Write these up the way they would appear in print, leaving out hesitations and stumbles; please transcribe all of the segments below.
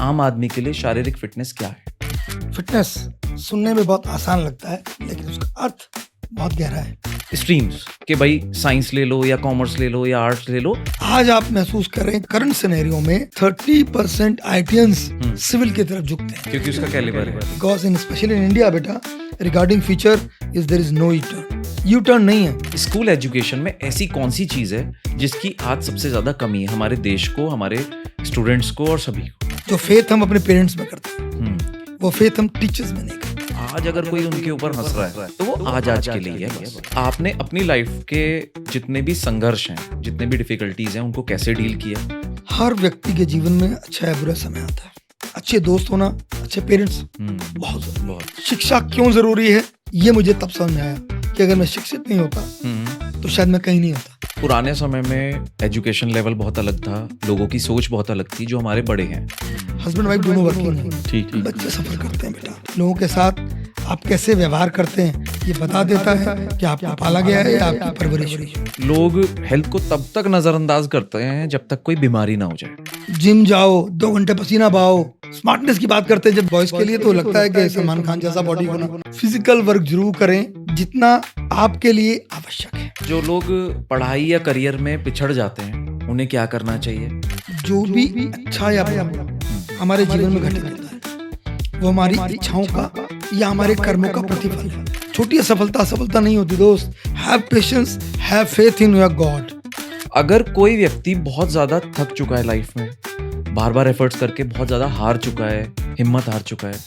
आम आदमी के लिए शारीरिक फिटनेस क्या है? फिटनेस सुनने में बहुत आसान लगता है, लेकिन उसका अर्थ बहुत गहरा है। स्ट्रीम्स कि भाई साइंस ले लो या कॉमर्स ले लो या आर्ट्स ले लो। आज आप महसूस कर रहे हैं करंट सिनेरियो में 30% आईटीएंस सिविल की तरफ झुकते हैं, क्योंकि उसका कैलिबर है। Because in specially in India बेटा, regarding future is there is no U turn नहीं है। स्कूल एजुकेशन में ऐसी कौन सी चीज है जिसकी आज सबसे ज्यादा कमी है हमारे देश को, हमारे स्टूडेंट्स को और सभी को? जो फेथ हम अपने पेरेंट्स में करते हैं, वो फेथ हम टीचर्स में नहीं करते। आज अगर कोई उनके ऊपर हंस रहा है तो वो आज के लिए है बस। आपने अपनी लाइफ के जितने भी संघर्ष हैं, जितने भी डिफिकल्टीज हैं, उनको कैसे डील किया? हर व्यक्ति के जीवन में अच्छा या बुरा समय आता है। अच्छे दोस्त होना, अच्छे पेरेंट्स बहुत जरूरी। बहुत। शिक्षा क्यों जरूरी है ये मुझे तब समझ में आया कि अगर मैं शिक्षित नहीं होता तो शायद मैं कहीं नहीं होता। पुराने समय में एजुकेशन लेवल बहुत अलग था, लोगों की सोच बहुत अलग थी। जो हमारे बड़े हैं, हस्बैंड वाइफ दोनों वर्किंग हैं, ठीक, बच्चे सफर करते हैं बेटा। लोगों के साथ आप कैसे व्यवहार करते हैं ये बता देता है कि आपको पाला गया है या आपकी परवरिश हुई है। लोग हेल्थ को तब तक नजरअंदाज करते हैं जब तक कोई बीमारी ना हो जाए। जिम जाओ, 2 घंटे पसीना बहाओ, स्मार्टनेस की बात करते हैं जब बॉयज के लिए, तो लगता है कि सलमान खान जैसा बॉडी होना। फिजिकल वर्क जरूर करें जितना आपके लिए आवश्यक है। जो लोग पढ़ाई या करियर में पिछड़ जाते हैं उन्हें क्या करना चाहिए? जो भी अच्छा या बुरा हमारे जीवन में घटित होता है वो हमारी इच्छाओं का या हमारे कर्मों का प्रतिफल है। छोटी असफलता नहीं होती दोस्त। Have patience, have faith in your God. अगर कोई व्यक्ति बहुत ज्यादा थक चुका है लाइफ में, बार बार एफर्ट्स करके बहुत ज्यादा हार चुका है, हिम्मत हार चुका है,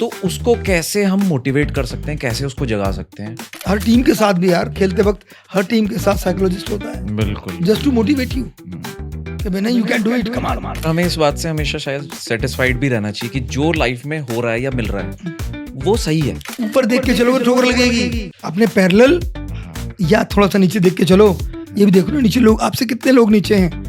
तो उसको कैसे हम मोटिवेट कर सकते हैं, कैसे उसको जगा सकते हैं? हर टीम के साथ भी यार, खेलते वक्त हर टीम के साथ साइकोलॉजिस्ट होता है, बिल्कुल, जस्ट टू मोटिवेट यू कि भाई नहीं, you can do it, come on. हमें इस बात से हमेशा शायद सेटिस्फाइड भी रहना चाहिए कि जो लाइफ में हो रहा है या मिल रहा है वो सही है। ऊपर देख के चलोगे ठोकर लगेगी, अपने पैरेलल या थोड़ा सा नीचे देख के चलो। ये भी देखो ना नीचे लोग आपसे कितने लोग नीचे हैं।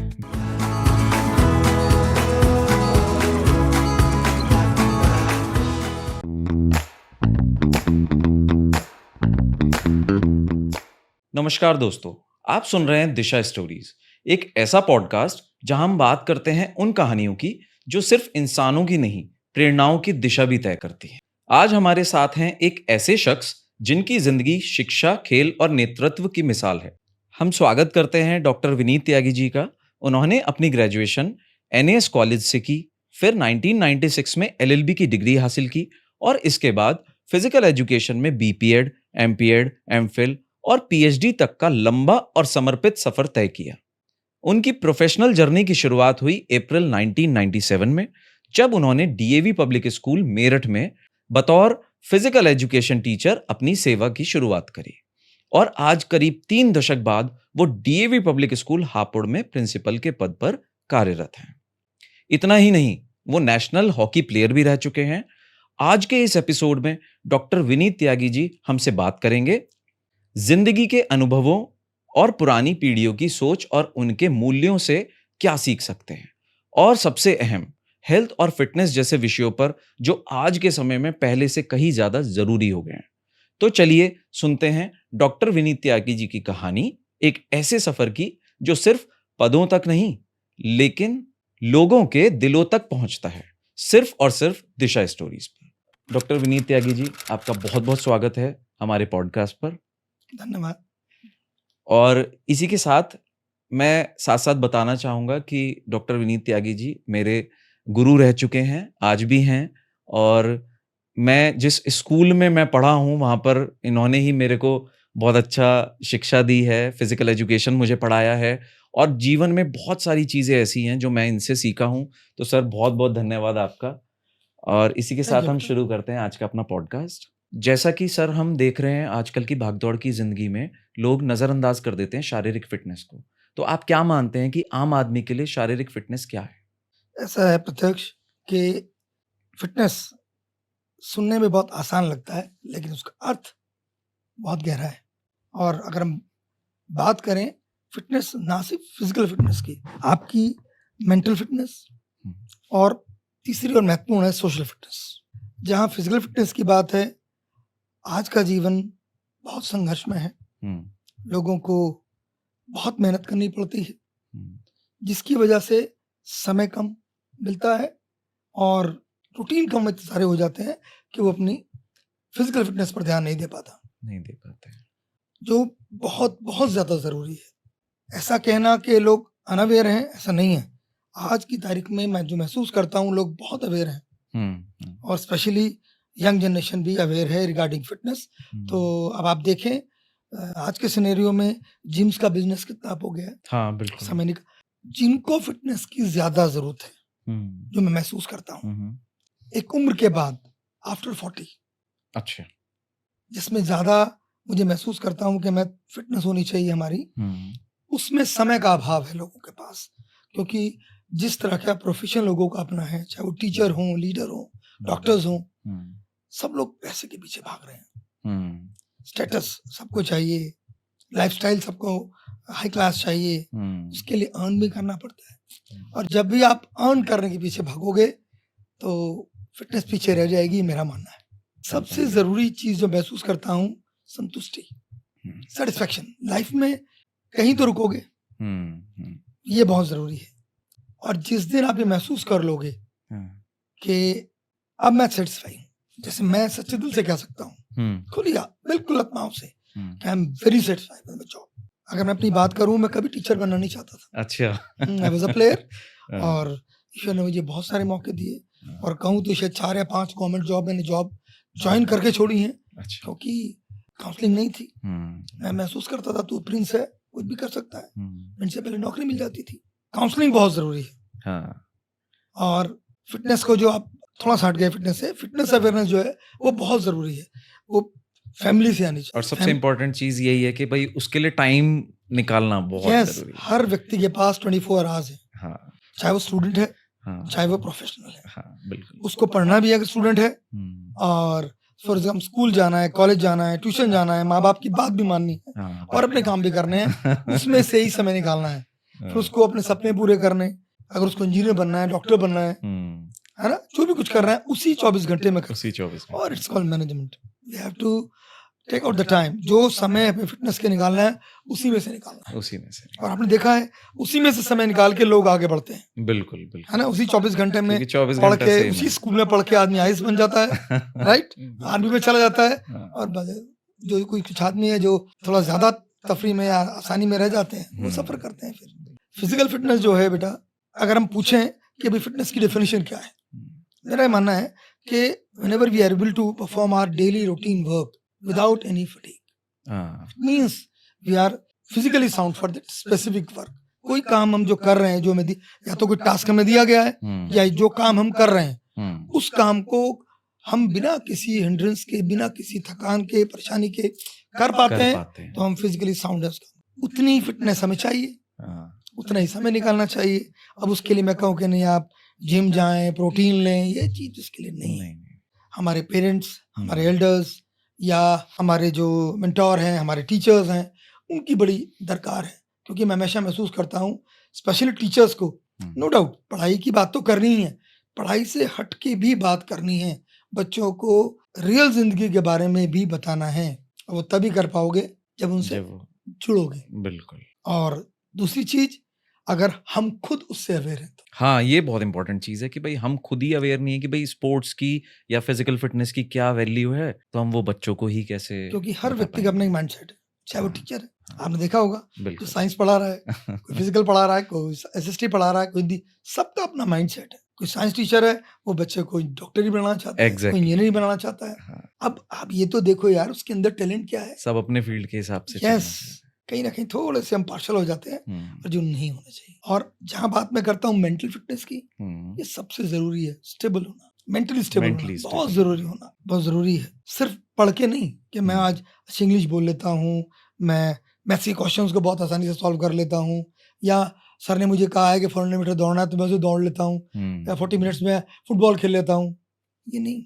नमस्कार दोस्तों, आप सुन रहे हैं दिशा स्टोरीज, एक ऐसा पॉडकास्ट जहां हम बात करते हैं उन कहानियों की जो सिर्फ इंसानों की नहीं, प्रेरणाओं की दिशा भी तय करती हैं। आज हमारे साथ हैं एक ऐसे शख्स जिनकी जिंदगी शिक्षा, खेल और नेतृत्व की मिसाल है। हम स्वागत करते हैं डॉक्टर विनीत त्यागी जी का। उन्होंने अपनी ग्रेजुएशन एनएएस कॉलेज से की, फिर 1996 में एलएलबी की डिग्री हासिल की और इसके बाद फिजिकल एजुकेशन में बीपीएड, एमपीएड, एमफिल और पीएचडी तक का लंबा और समर्पित सफर तय किया। उनकी प्रोफेशनल जर्नी की शुरुआत हुई अप्रैल 1997 में, जब उन्होंने डीएवी पब्लिक स्कूल मेरठ में बतौर फिजिकल एजुकेशन टीचर अपनी सेवा की शुरुआत करी और आज करीब 3 दशक बाद वो डीएवी पब्लिक स्कूल हापुड़ में प्रिंसिपल के पद पर कार्यरत हैं। इतना ही नहीं, वो नेशनल हॉकी प्लेयर भी रह चुके हैं। आज के इस एपिसोड में डॉक्टर विनीत त्यागी जी हमसे बात करेंगे जिंदगी के अनुभवों और पुरानी पीढ़ियों की सोच और उनके मूल्यों से क्या सीख सकते हैं, और सबसे अहम हेल्थ और फिटनेस जैसे विषयों पर जो आज के समय में पहले से कहीं ज्यादा जरूरी हो गए हैं। तो चलिए सुनते हैं डॉक्टर विनीत त्यागी जी की कहानी, एक ऐसे सफर की जो सिर्फ पदों तक नहीं लेकिन लोगों के दिलों तक पहुंचता है, सिर्फ और सिर्फ दिशा स्टोरीज पर। डॉक्टर विनीत त्यागी जी, आपका बहुत बहुत स्वागत है हमारे पॉडकास्ट पर। धन्यवाद। और इसी के साथ मैं साथ साथ बताना चाहूँगा कि डॉक्टर विनीत त्यागी जी मेरे गुरु रह चुके हैं, आज भी हैं, और मैं जिस स्कूल में मैं पढ़ा हूँ वहाँ पर इन्होंने ही मेरे को बहुत अच्छा शिक्षा दी है, फिजिकल एजुकेशन मुझे पढ़ाया है और जीवन में बहुत सारी चीज़ें ऐसी हैं जो मैं इनसे सीखा हूँ। तो सर बहुत बहुत धन्यवाद आपका। और इसी के साथ हम शुरू करते हैं आज का अपना पॉडकास्ट। जैसा कि सर हम देख रहे हैं आजकल की भागदौड़ की जिंदगी में लोग नजरअंदाज कर देते हैं शारीरिक फिटनेस को, तो आप क्या मानते हैं कि आम आदमी के लिए शारीरिक फिटनेस क्या है? ऐसा है प्रत्यक्ष कि फिटनेस सुनने में बहुत आसान लगता है, लेकिन उसका अर्थ बहुत गहरा है। और अगर हम बात करें फिटनेस, ना सिर्फ फिजिकल फिटनेस की, आपकी मेंटल फिटनेस और तीसरी और महत्वपूर्ण है सोशल फिटनेस। जहाँ फिजिकल फिटनेस की बात है, आज का जीवन बहुत संघर्ष में है, लोगों को बहुत मेहनत करनी पड़ती है, जिसकी वजह से समय कम मिलता है और रूटीन काम इतने सारे हो जाते हैं कि वो अपनी फिजिकल फिटनेस पर ध्यान नहीं दे पाता, नहीं दे पाते हैं। जो बहुत बहुत ज़्यादा ज़रूरी है। ऐसा कहना कि लोग अनअवेयर हैं, ऐसा नहीं है। आज की तारीख में मैं जो महसूस करता हूँ, लोग बहुत अवेयर हैं और स्पेशली यंग जनरेशन भी अवेयर है रिगार्डिंग फिटनेस। तो अब आप देखें आज के सिनेरियो में जिम्स का बिजनेस कितना अप हो गया है, हाँ, बिल्कुल। समय निकल जिनको फिटनेस की ज़्यादा ज़रूरत है, जो मैं महसूस करता हूँ, एक उम्र के बाद आफ्टर 40 अच्छा। जिसमें ज़्यादा मुझे महसूस करता हूँ कि मैं फिटनेस होनी चाहिए हमारी, उसमें समय का अभाव है लोगों के पास। क्योंकि जिस तरह का प्रोफेशन लोगों का अपना है, चाहे वो टीचर हों, लीडर हों, डॉक्टर्स हों, सब लोग पैसे के पीछे भाग रहे हैं। स्टेटस सबको चाहिए, लाइफस्टाइल सबको हाई क्लास चाहिए, उसके लिए अर्न भी करना पड़ता है। और जब भी आप अर्न करने के पीछे भागोगे तो फिटनेस पीछे रह जाएगी, मेरा मानना है। सबसे ज़रूरी चीज़ जो महसूस करता हूँ, संतुष्टि, सेटिस्फैक्शन। लाइफ में कहीं तो रुकोगे, ये बहुत ज़रूरी है। और जिस दिन आप ये महसूस कर लोगे कि अब मैं सेटिस्फाई हूँ, जैसे मैं सच्चे दिल से कह सकता हूँ, खुलिया बिल्कुल आत्माओं से, I am very satisfied with my job. अगर मैं अपनी बात करूँ, मैं कभी टीचर बनना नहीं चाहता था। अच्छा। आई वाज अ प्लेयर और ईश्वर ने मुझे बहुत सारे मौके दिए और कहूँ तो शायद 4 या 5 गवर्नमेंट जॉब मैंने ज्वाइन करके छोड़ी हैं, अच्छा। क्योंकि काउंसलिंग नहीं थी। मैं महसूस करता था तू प्रिंस है, कुछ भी कर सकता है। प्रिंस से पहले नौकरी मिल जाती थी। काउंसलिंग बहुत ज़रूरी है। हाँ। और फिटनेस को जो आप थोड़ा सा हट गए फिटनेस से, फिटनेस अवेयरनेस जो है वो बहुत ज़रूरी है। वो फैमिली से आनी चाहिए। और सबसे इम्पोर्टेंट चीज़ यही है कि भाई उसके लिए टाइम निकालना बहुत यस, ज़रूरी है। हर व्यक्ति के पास 24 आवर्स है, हाँ, चाहे वो स्टूडेंट है, हाँ, चाहे वो प्रोफेशनल है। हाँ, बिल्कुल। उसको पढ़ना भी है अगर स्टूडेंट है, और फॉर एग्जाम्पल स्कूल जाना है, कॉलेज जाना है, ट्यूशन जाना है, माँ बाप की बात भी माननी है हाँ, और अपने काम भी करने हैं, उसमें से ही समय निकालना है। फिर उसको अपने सपने पूरे करने, अगर उसको इंजीनियर बनना है, डॉक्टर बनना है ना, जो भी कुछ कर रहा है उसी 24 घंटे में कर। उसी 24 घंटे। और it's called management. We have to take out the time. जो समय हमें फिटनेस के निकालना है उसी में से निकालना है। उसी में से। और आपने देखा है उसी में से समय निकाल के लोग आगे बढ़ते हैं, बिल्कुल, है बिल्कुल। ना। उसी 24 घंटे में क्योंकि 24 पढ़ घंटा के, सेम उसी है। स्कूल में पढ़ के आदमी आईएएस बन जाता है, राइट, आर्मी में चला जाता है। हाँ। और जो कोई कुछ आदमी है जो थोड़ा ज्यादा तफरी में या आसानी में रह जाते हैं, वो सफर करते हैं। फिर फिजिकल फिटनेस जो है बेटा, अगर हम पूछें कि अभी फिटनेस की डेफिनेशन क्या है, मेरा मानना है कि whenever we are able to perform our daily routine work without any fatigue, means we are physically sound for that specific work. कोई काम हम जो कर रहे हैं, जो हमें या तो कोई टास्क हमें दिया गया है, या जो काम हम कर रहे हैं, उस काम को हम बिना किसी हिंड्रेंस के, बिना किसी थकान के, परेशानी के कर पाते हैं, तो हम फिजिकली साउंड है। उतनी फिटनेस हमें चाहिए, उतना ही समय निकालना चाहिए। अब उसके लिए मैं कहूँ कि नहीं आप जिम जाएं, प्रोटीन लें, ये चीज उसके लिए नहीं है। हमारे पेरेंट्स, हमारे एल्डर्स या हमारे जो मेंटोर हैं, हमारे टीचर्स हैं, उनकी बड़ी दरकार है। क्योंकि मैं हमेशा महसूस करता हूँ स्पेशली टीचर्स को, नो डाउट पढ़ाई की बात तो करनी ही है, पढ़ाई से हट के भी बात करनी है, बच्चों को रियल जिंदगी के बारे में भी बताना है। और वो तभी कर पाओगे जब उनसे जुड़ोगे। बिल्कुल। और दूसरी चीज, अगर हम खुद उससे अवेयर हैं तो। हाँ, ये बहुत इंपॉर्टेंट चीज़ है कि भाई हम खुद ही अवेयर नहीं है कि भाई स्पोर्ट्स की या फिजिकल फिटनेस की क्या वैल्यू है, तो हम वो बच्चों को ही कैसे, क्योंकि हर व्यक्ति का अपना एक माइंडसेट है, चाहे वो टीचर है, आपने देखा होगा, कोई साइंस पढ़ा रहा है, कोई फिजिकल पढ़ा रहा है, कोई एसएसटी पढ़ा रहा है, कोई हिंदी, सबका अपना माइंडसेट है। कोई साइंस टीचर है, वो बच्चे को डॉक्टर ही बनाना चाहता है, कोई इंजीनियर ही बनाना चाहता है। अब आप ये तो देखो यार, उसके अंदर टैलेंट क्या है। सब अपने फील्ड के हिसाब से। यस, कहीं ना कहीं थोड़े से हम पार्शल हो जाते हैं, और जो नहीं होना चाहिए। और जहां बात मैं करता हूँ मेंटल फिटनेस की, ये सबसे जरूरी है। स्टेबल होना, मेंटली स्टेबल होना बहुत जरूरी, होना बहुत जरूरी है। सिर्फ पढ़ के नहीं कि मैं आज इंग्लिश बोल लेता हूँ, मैं मैथ्स के क्वेश्चंस को बहुत आसानी से सॉल्व कर लेता हूँ, या सर ने मुझे कहा है कि 400 मीटर दौड़ना है तो मैं उसे दौड़ लेता हूँ, या 40 मिनट्स में फुटबॉल खेल लेता हूँ। ये नहीं,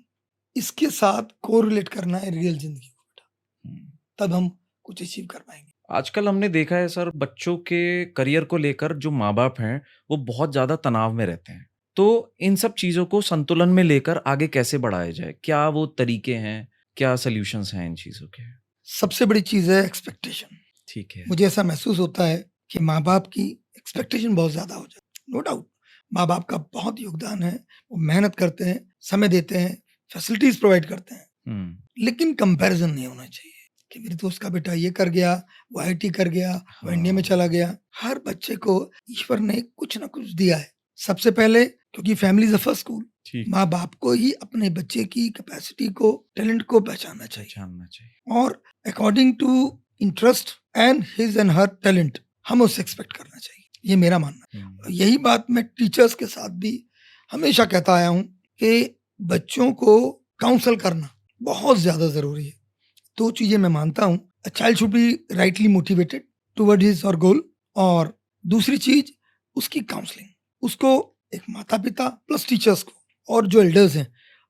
इसके साथ कोरिलेट करना है रियल जिंदगी को बेटा, तब हम कुछ अचीव कर पाएंगे। आजकल हमने देखा है सर, बच्चों के करियर को लेकर जो माँ बाप हैं वो बहुत ज्यादा तनाव में रहते हैं। तो इन सब चीजों को संतुलन में लेकर आगे कैसे बढ़ाया जाए? क्या वो तरीके हैं, क्या सॉल्यूशंस हैं इन चीजों के? सबसे बड़ी चीज है एक्सपेक्टेशन। ठीक है। मुझे ऐसा महसूस होता है कि माँ बाप की एक्सपेक्टेशन बहुत ज्यादा हो जाती है। नो डाउट माँ बाप का बहुत योगदान है, वो मेहनत करते हैं, समय देते हैं, फैसिलिटीज प्रोवाइड करते हैं, लेकिन कंपैरिजन नहीं होना चाहिए कि मेरे दोस्त का बेटा ये कर गया, वो आईटी कर गया, वो इंडिया में चला गया। हर बच्चे को ईश्वर ने कुछ ना कुछ दिया है। सबसे पहले क्योंकि family is the first school, माँ बाप को ही अपने बच्चे की कैपेसिटी को, टैलेंट को पहचानना चाहिए और according to interest and his and her talent हम उससे एक्सपेक्ट करना चाहिए। ये मेरा मानना है। यही बात मैं टीचर्स के साथ भी हमेशा कहता आया हूँ कि बच्चों को काउंसल करना बहुत ज्यादा जरूरी है। दो चीजें मैं मानता हूँ, a child should be rightly motivated toward his और गोल, और दूसरी चीज उसकी काउंसलिंग, उसको एक माता पिता प्लस टीचर्स को और जो एल्डर्स हैं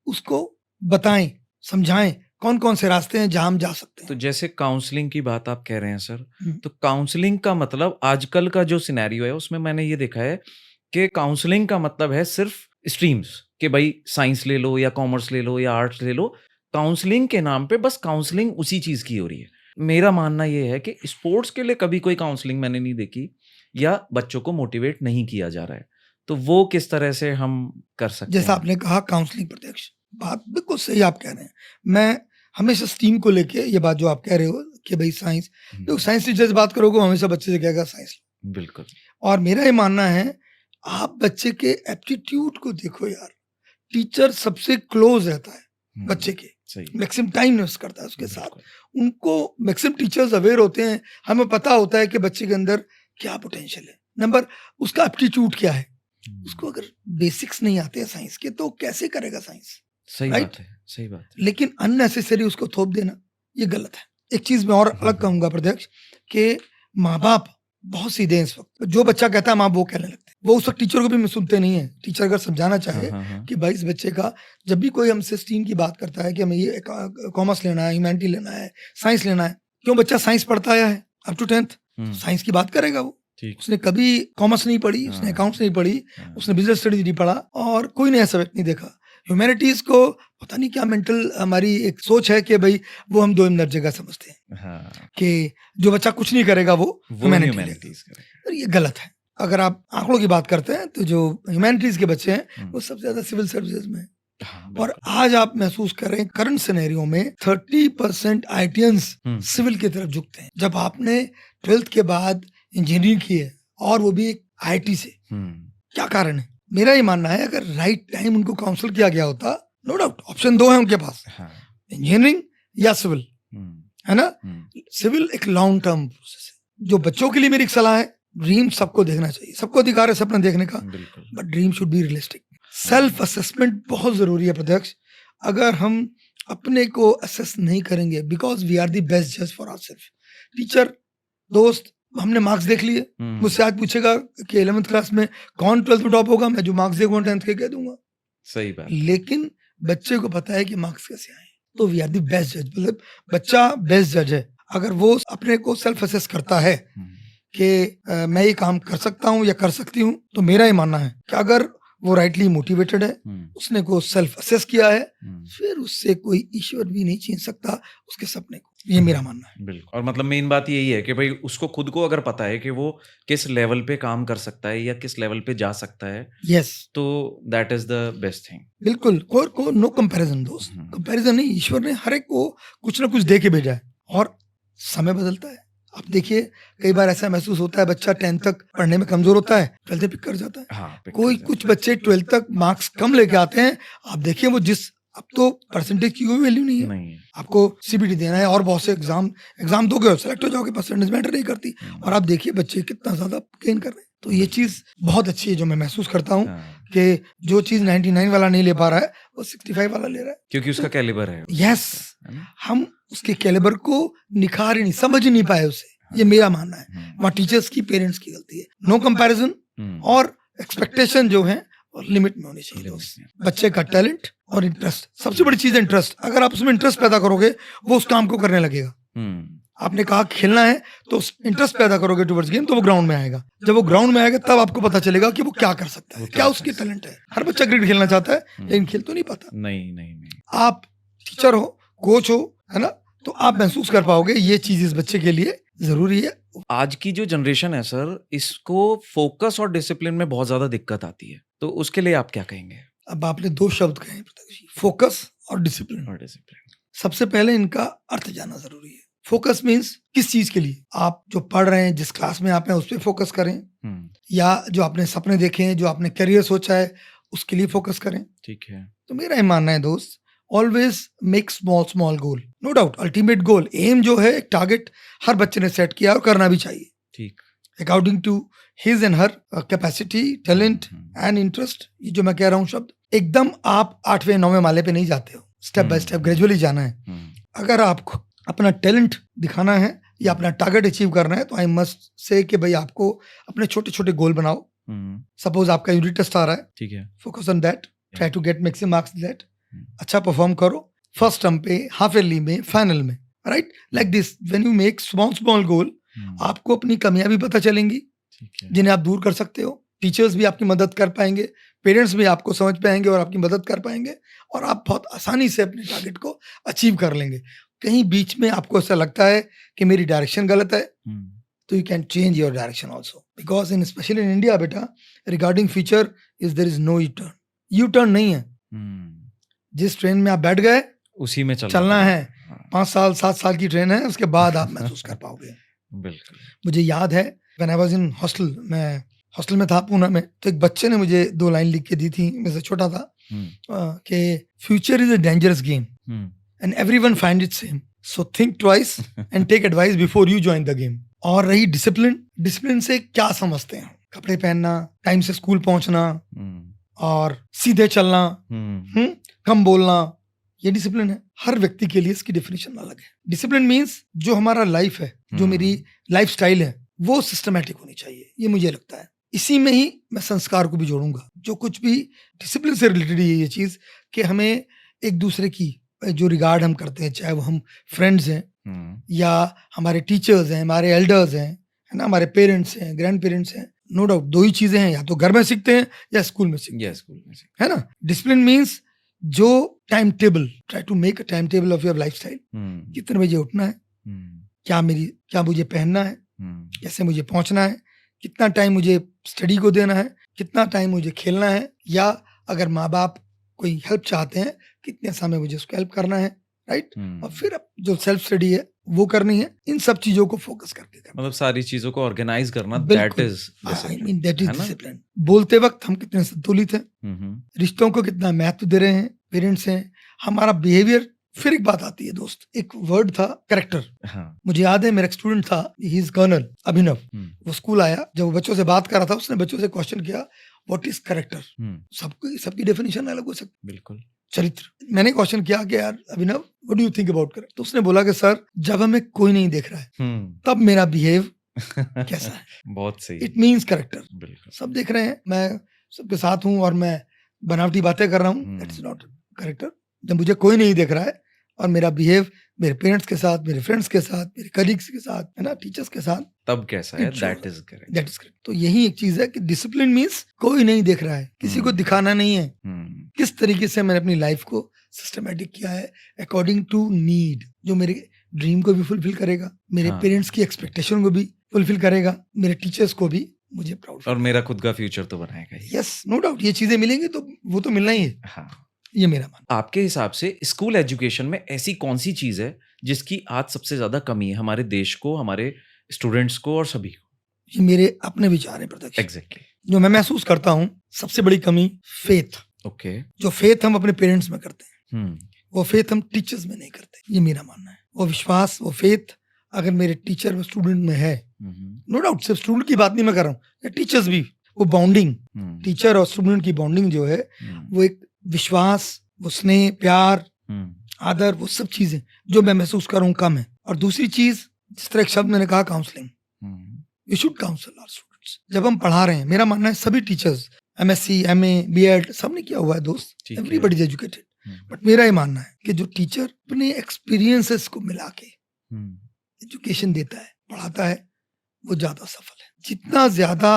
उसको बताएं, समझाएं कौन कौन से रास्ते हैं जहां हम जा सकते हैं। तो जैसे काउंसलिंग की बात आप कह रहे हैं सर, तो काउंसलिंग का मतलब आजकल का जो सिनेरियो है उसमें मैंने ये देखा है कि काउंसलिंग का मतलब है सिर्फ स्ट्रीम्स कि भाई साइंस ले लो या कॉमर्स ले लो या आर्ट्स ले लो, काउंसलिंग के नाम पे बस काउंसलिंग उसी चीज की हो रही है। मेरा मानना ये है कि स्पोर्ट्स के लिए कभी कोई काउंसलिंग मैंने नहीं देखी या बच्चों को मोटिवेट नहीं किया जा रहा है, तो वो किस तरह से हम कर सकते जैसा हैं? आपने कहा काउंसलिंग, प्रत्यक्ष बात बिल्कुल सही आप कह रहे हैं। मैं हमेशा स्ट्रीम को लेके ये बात जो आप कह रहे हो कि भाई साइंस, तो साइंस टीचर से बात करोगे हमेशा बच्चे से कहेगा साइंस। बिल्कुल। और मेरा ये मानना है आप बच्चे के एप्टीट्यूड को देखो यार, टीचर सबसे क्लोज रहता है बच्चे के, मैक्सिमम टाइम इन्वेस्ट करता है उसके साथ, उनको मैक्सिमम टीचर्स अवेयर होते हैं, हमें पता होता है कि बच्चे के अंदर क्या पोटेंशियल है, नंबर उसका एप्टीट्यूड क्या है। उसको अगर बेसिक्स नहीं आते हैं साइंस के तो कैसे करेगा साइंस? सही बात है, सही बात है। लेकिन अननेसेसरी उसको थोप देना ये गलत है। एक चीज मैं और अलग कहूंगा प्रत्यक्ष कि माँ बाप बहुत सीधे हैं इस वक्त, जो बच्चा कहता है माँ वो कहने लगते हैं, वो उस वक्त टीचर को भी सुनते नहीं है। टीचर अगर समझाना चाहे कि भाई इस बच्चे का, जब भी कोई हमसे स्ट्रीम की बात करता है कि हमें ये कॉमर्स लेना है, ह्यूमैनिटी लेना है, साइंस लेना है, क्यों बच्चा साइंस पढ़ता आया है अप टू 10th, साइंस की बात करेगा वो। उसने कभी कॉमर्स नहीं पढ़ी, उसने अकाउंट्स नहीं पढ़ी, उसने बिजनेस स्टडीज नहीं पढ़ा और कोई नया सब्जेक्ट नहीं देखा। ह्यूमैनिटीज को पता नहीं क्या मेंटल हमारी एक सोच है कि भाई वो हम 2 मिनट जगह समझते हैं कि जो बच्चा कुछ नहीं करेगा वो ह्यूमैनिटीज करेगा। ये गलत है। अगर आप आंकड़ों की बात करते हैं तो जो ह्यूमैनिटीज के बच्चे हैं वो सबसे ज्यादा सिविल सर्विसेज में है। और आज आप महसूस कर रहे हैं करंट सिनेरियो में 30% आईटीएंस सिविल की तरफ झुकते हैं। जब आपने 12th के बाद इंजीनियरिंग की है और वो भी आईटी से, क्या कारण है? मेरा ये मानना है अगर राइट टाइम उनको काउंसिल किया गया होता, नो डाउट ऑप्शन 2 है उनके पास, इंजीनियरिंग या सिविल, है ना। सिविल एक लॉन्ग टर्म प्रोसेस है। जो बच्चों के लिए मेरी एक सलाह है, ड्रीम सबको देखना चाहिए, सबको अधिकार है सपना देखने का, but dream should be realistic. Self assessment बहुत जरूरी है प्रत्यक्ष। अगर हम अपने को असेस नहीं करेंगे, because we are the best जज फॉर आवरसेल्फ। टीचर, दोस्त, हमने मार्क्स देख लिए, मुझसे आज पूछेगा कि 11th क्लास में कौन 12th में टॉप होगा, मैं जो मार्क्स देखूंगा 10th के कह दूंगा। सही बात। लेकिन बच्चे को पता है कि मार्क्स कैसे आए, तो वी आर द बेस्ट जज। मतलब बच्चा बेस्ट जज है अगर वो अपने को सेल्फ असेस करता है कि मैं ये काम कर सकता हूँ या कर सकती हूँ। तो मेरा ये मानना है कि अगर वो राइटली मोटिवेटेड है, उसने को सेल्फ असेस किया है, फिर उससे कोई ईश्वर भी नहीं छीन सकता उसके सपने को। ये मेरा मानना है। बिल्कुल। और मतलब मेन बात यही है कि भाई उसको खुद को अगर पता है कि वो किस लेवल पे काम कर सकता है या किस लेवल पे जा सकता है, यस, तो that is the best thing. बिल्कुल। को नो कंपैरिजन दोस्त, कंपैरिजन नहीं। ईश्वर ने हर एक को कुछ ना कुछ दे के भेजा है और समय बदलता है। आप देखिए कई बार ऐसा महसूस होता है बच्चा 10th तक पढ़ने में कमजोर होता है, 12th पिक कर जाता है। कोई कुछ बच्चे 12th तक मार्क्स कम लेके आते हैं, आप देखिए वो जिस, अब तो परसेंटेज की कोई वैल्यू नहीं है। आपको सीबीटी देना है और बहुत से एग्जाम दोगे और सेलेक्ट हो जाओगे, परसेंटेज मैटर नहीं करती। और आप देखिए बच्चे कितना ज्यादा गेन कर रहे हैं। तो ये चीज बहुत अच्छी है जो मैं महसूस करता हूँ कि जो चीज 99 वाला नहीं ले पा रहा है वो 65 वाला ले रहा है, क्योंकि उसका कैलिबर है। यस, हम उसके कैलिबर को निखार ही नहीं, समझ ही नहीं पाए उसे। ये मेरा मानना है। वहाँ टीचर्स की, पेरेंट्स की गलती है। नो कंपैरिजन और एक्सपेक्टेशन जो है लिमिट में होनी चाहिए। बच्चे का टैलेंट और इंटरेस्ट, सबसे बड़ी चीज है इंटरेस्ट। अगर आप उसमें इंटरेस्ट पैदा करोगे वो उस काम को करने लगेगा। आपने कहा खेलना है तो इंटरेस्ट पैदा करोगे टुवर्ड्स गेम, तो वो ग्राउंड में आएगा। जब वो ग्राउंड में आएगा तब आपको पता चलेगा कि वो क्या कर सकता है, क्या उसकी टैलेंट है। हर बच्चा क्रिकेट खेलना चाहता है लेकिन खेल तो नहीं पाता। नहीं। आप टीचर हो, कोच हो, है ना, तो आप महसूस कर पाओगे ये चीज इस बच्चे के लिए जरूरी है। आज की जो जनरेशन है सर, इसको फोकस और डिसिप्लिन में बहुत ज्यादा दिक्कत आती है। तो उसके लिए आप क्या कहेंगे? अब आपने 2 शब्द कहे प्रत्यक्ष जी, फोकस और डिसिप्लिन। और डिसिप्लिन। सबसे पहले इनका अर्थ जानना ज़रूरी है। फोकस मीन्स किस चीज़ के लिए? आप जो पढ़ रहे हैं, जिस क्लास में आप हैं, उस पे फोकस करें, हुँ, या जो आपने सपने देखे हैं, जो आपने करियर सोचा है, उसके लिए फोकस करें। ठीक है। तो मेरा ये मानना है दोस्त, always make small goal. No doubt ultimate goal, aim जो है, एक टारगेट हर बच्चे ने सेट किया और करना भी चाहिए ठीक। According to his and her capacity, talent hmm, and interest. ये जो मैं कह रहा हूँ शब्द, एकदम आप 8वें 9वें माले पे नहीं जाते हो, स्टेप बाय स्टेप ग्रेजुअली जाना है। हुँ, अगर आपको अपना टैलेंट दिखाना है या अपना टारगेट अचीव करना है, तो आई मस्ट से कि भाई आपको अपने छोटे छोटे गोल बनाओ। हुँ, सपोज आपका यूनिट टेस्ट आ रहा है, ठीक है। Focus on that, try to get maximum marks that. Hmm, अच्छा परफॉर्म करो फर्स्ट टर्म पे, हाफ ईयरली में, फाइनल में, right? Like this when you make small goal, hmm, आपको अपनी कमियां भी पता चलेंगी ठीक है। जिन्हें आप दूर कर सकते हो। टीचर्स भी आपकी मदद कर पाएंगे, पेरेंट्स भी आपको समझ पाएंगे और आपकी मदद कर पाएंगे, और आप बहुत आसानी से अपने टारगेट को अचीव कर लेंगे। कहीं बीच में आपको ऐसा लगता है कि मेरी डायरेक्शन गलत है, हुँ, तो you can change your direction also, because in specially in India बेटा, regarding future is there is no U turn नहीं है। हुँ, जिस ट्रेन में आप बैठ गए, उसी में चलना चलना पड़ेगा। है। हाँ, 5 साल 7 साल की ट्रेन है, उसके बाद आप महसूस कर पाओगे। बिल्कुल। मुझे याद है when I was in hostel, मैं हॉस्टल में था पूना में, तो एक बच्चे ने मुझे 2 लाइन लिख के दी थी, मैं से छोटा था, हुँ, कि future is a dangerous game hmm, and everyone find it same, so think twice and take advice before you join the game. और रही डिसिप्लिन, डिसिप्लिन से क्या समझते हैं? कपड़े पहनना, टाइम से स्कूल पहुंचना हुँ, और सीधे चलना, हुँ, कम बोलना, ये डिसिप्लिन है। हर व्यक्ति के लिए इसकी डेफिनेशन अलग है। डिसिप्लिन मीन्स जो हमारा लाइफ है, जो मेरी लाइफ स्टाइल है, वो सिस्टमैटिक होनी चाहिए, ये मुझे लगता है। इसी में ही मैं संस्कार को भी जोड़ूंगा। जो कुछ भी डिसिप्लिन से रिलेटेड है ये चीज, कि हमें एक दूसरे की जो रिगार्ड हम करते हैं, चाहे वो हम फ्रेंड्स हैं हुँ, या हमारे टीचर्स हैं, हमारे एल्डर्स हैं, है ना, हमारे पेरेंट्स हैं, ग्रैंड पेरेंट्स हैं, नो डाउट 2 ही चीजें हैं, या तो घर में सीखते हैं या स्कूल में सीखते हैं, यस, स्कूल में से। है ना। डिसिप्लिन मीन्स जो time table, try to make a time table of your lifestyle. Hmm, कितने बजे उठना है, हुँ, क्या मुझे पहनना है, हुँ, कैसे मुझे पहुंचना है, कितना टाइम मुझे स्टडी को देना है, कितना टाइम मुझे खेलना है, या अगर माँ बाप कोई हेल्प चाहते हैं, कितने समय मुझे उसको हेल्प करना है, राइट? और हुँ। फिर अब जो सेल्फ स्टडी है वो करनी है। इन सब चीजों को फोकस करके करना, मतलब सारी चीज़ों को ऑर्गेनाइज़ करना, दैट बिल्कुल। Is I discipline, mean that is है ना? डिसिप्लिन। बोलते वक्त हम कितने संतुलित हैं, हुँ, हुँ, रिश्तों को कितना महत्व दे रहे हैं, पेरेंट्स हैं, हमारा बिहेवियर। फिर एक बात आती है दोस्त, एक वर्ड था कैरेक्टर। हाँ, मुझे याद है मेरा एक स्टूडेंट था, ही इज कर्नल अभिनव। हुँ, वो स्कूल आया, जब वो बच्चों से बात कर रहा था, उसने बच्चों से क्वेश्चन किया, व्हाट इज कैरेक्टर? हुँ, सबकी डेफिनेशन अलग हो सकती बिल्कुल। है। चरित्र। मैंने क्वेश्चन किया कि यार Abhinav, what do you think about character? तो उसने बोला कि सर, जब हमें कोई नहीं देख रहा है, हुँ। तब मेरा बिहेव कैसा है, बहुत सही, इट मीन्स कैरेक्टर। बिल्कुल। सब देख रहे हैं, मैं सबके साथ हूँ और मैं बनावटी बातें कर रहा हूँ, hmm. That is not character. जब मुझे कोई नहीं देख रहा है और मेरा बिहेव मेरे पेरेंट्स के साथ, मेरे फ्रेंड्स के साथ, मेरे कलीग्स के साथ, है ना, टीचर्स के साथ, तब कैसा है, It shows that is correct. That is correct. तो यही एक चीज है कि डिसिप्लिन मीन्स कोई नहीं देख रहा है, किसी को दिखाना नहीं है, हुँ, किस तरीके से मैंने अपनी लाइफ को सिस्टमेटिक किया है अकॉर्डिंग टू नीड, जो मेरे ड्रीम को भी फुलफिल करेगा, मेरे हाँ। पेरेंट्स की एक्सपेक्टेशन को भी फुलफिल करेगा, मेरे टीचर्स को भी मुझे प्राउड। और मेरा खुद का फ्यूचर तो बनाएगा ही। यस, नो डाउट, ये चीजें मिलेंगी तो वो तो मिलना ही है, हाँ। ये मेरा मानना। आपके हिसाब से स्कूल एजुकेशन में ऐसी कौन-सी चीज़ है, जिसकी आज सबसे ज़्यादा कमी है हमारे देश को, हमारे स्टूडेंट्स को और सभी को? ये मेरे अपने विचार है प्रत्यक्ष। एग्ज़ैक्टली। जो मैं महसूस करता हूँ, सबसे बड़ी कमी फेथ। ओके। जो फेथ हम अपने पेरेंट्स में करते हैं, हुँ, वो फेथ हम टीचर्स में नहीं करते, ये मेरा मानना है। वो विश्वास, वो फेथ अगर मेरे टीचर में, स्टूडेंट में है, हुँ, हुँ, नो डाउट, सिर्फ स्टूडेंट की बात नहीं मैं कर रहा हूँ, या टीचर्स भी, वो बॉन्डिंग, हुँ, टीचर और स्टूडेंट की बॉन्डिंग जो है, हुँ, वो एक विश्वास, वो स्नेह, प्यार, हुँ, आदर, वो सब चीजें जो मैं महसूस कर रहा हूँ कम है। और दूसरी चीज, जिस तरह एक शब्द मैंने कहा, counselling, hmm, we should counsel our students. जब हम पढ़ा रहे हैं, मेरा मानना है सभी टीचर्स, एमएससी, एमए, बीएड, सबने किया हुआ है दोस्त, ठीक है। Everybody is educated, hmm, but मेरा ये मानना है कि जो टीचर अपने एक्सपीरियंसेस को मिला के हुँ, एजुकेशन देता है, पढ़ाता है, वो ज्यादा सफल है। जितना ज्यादा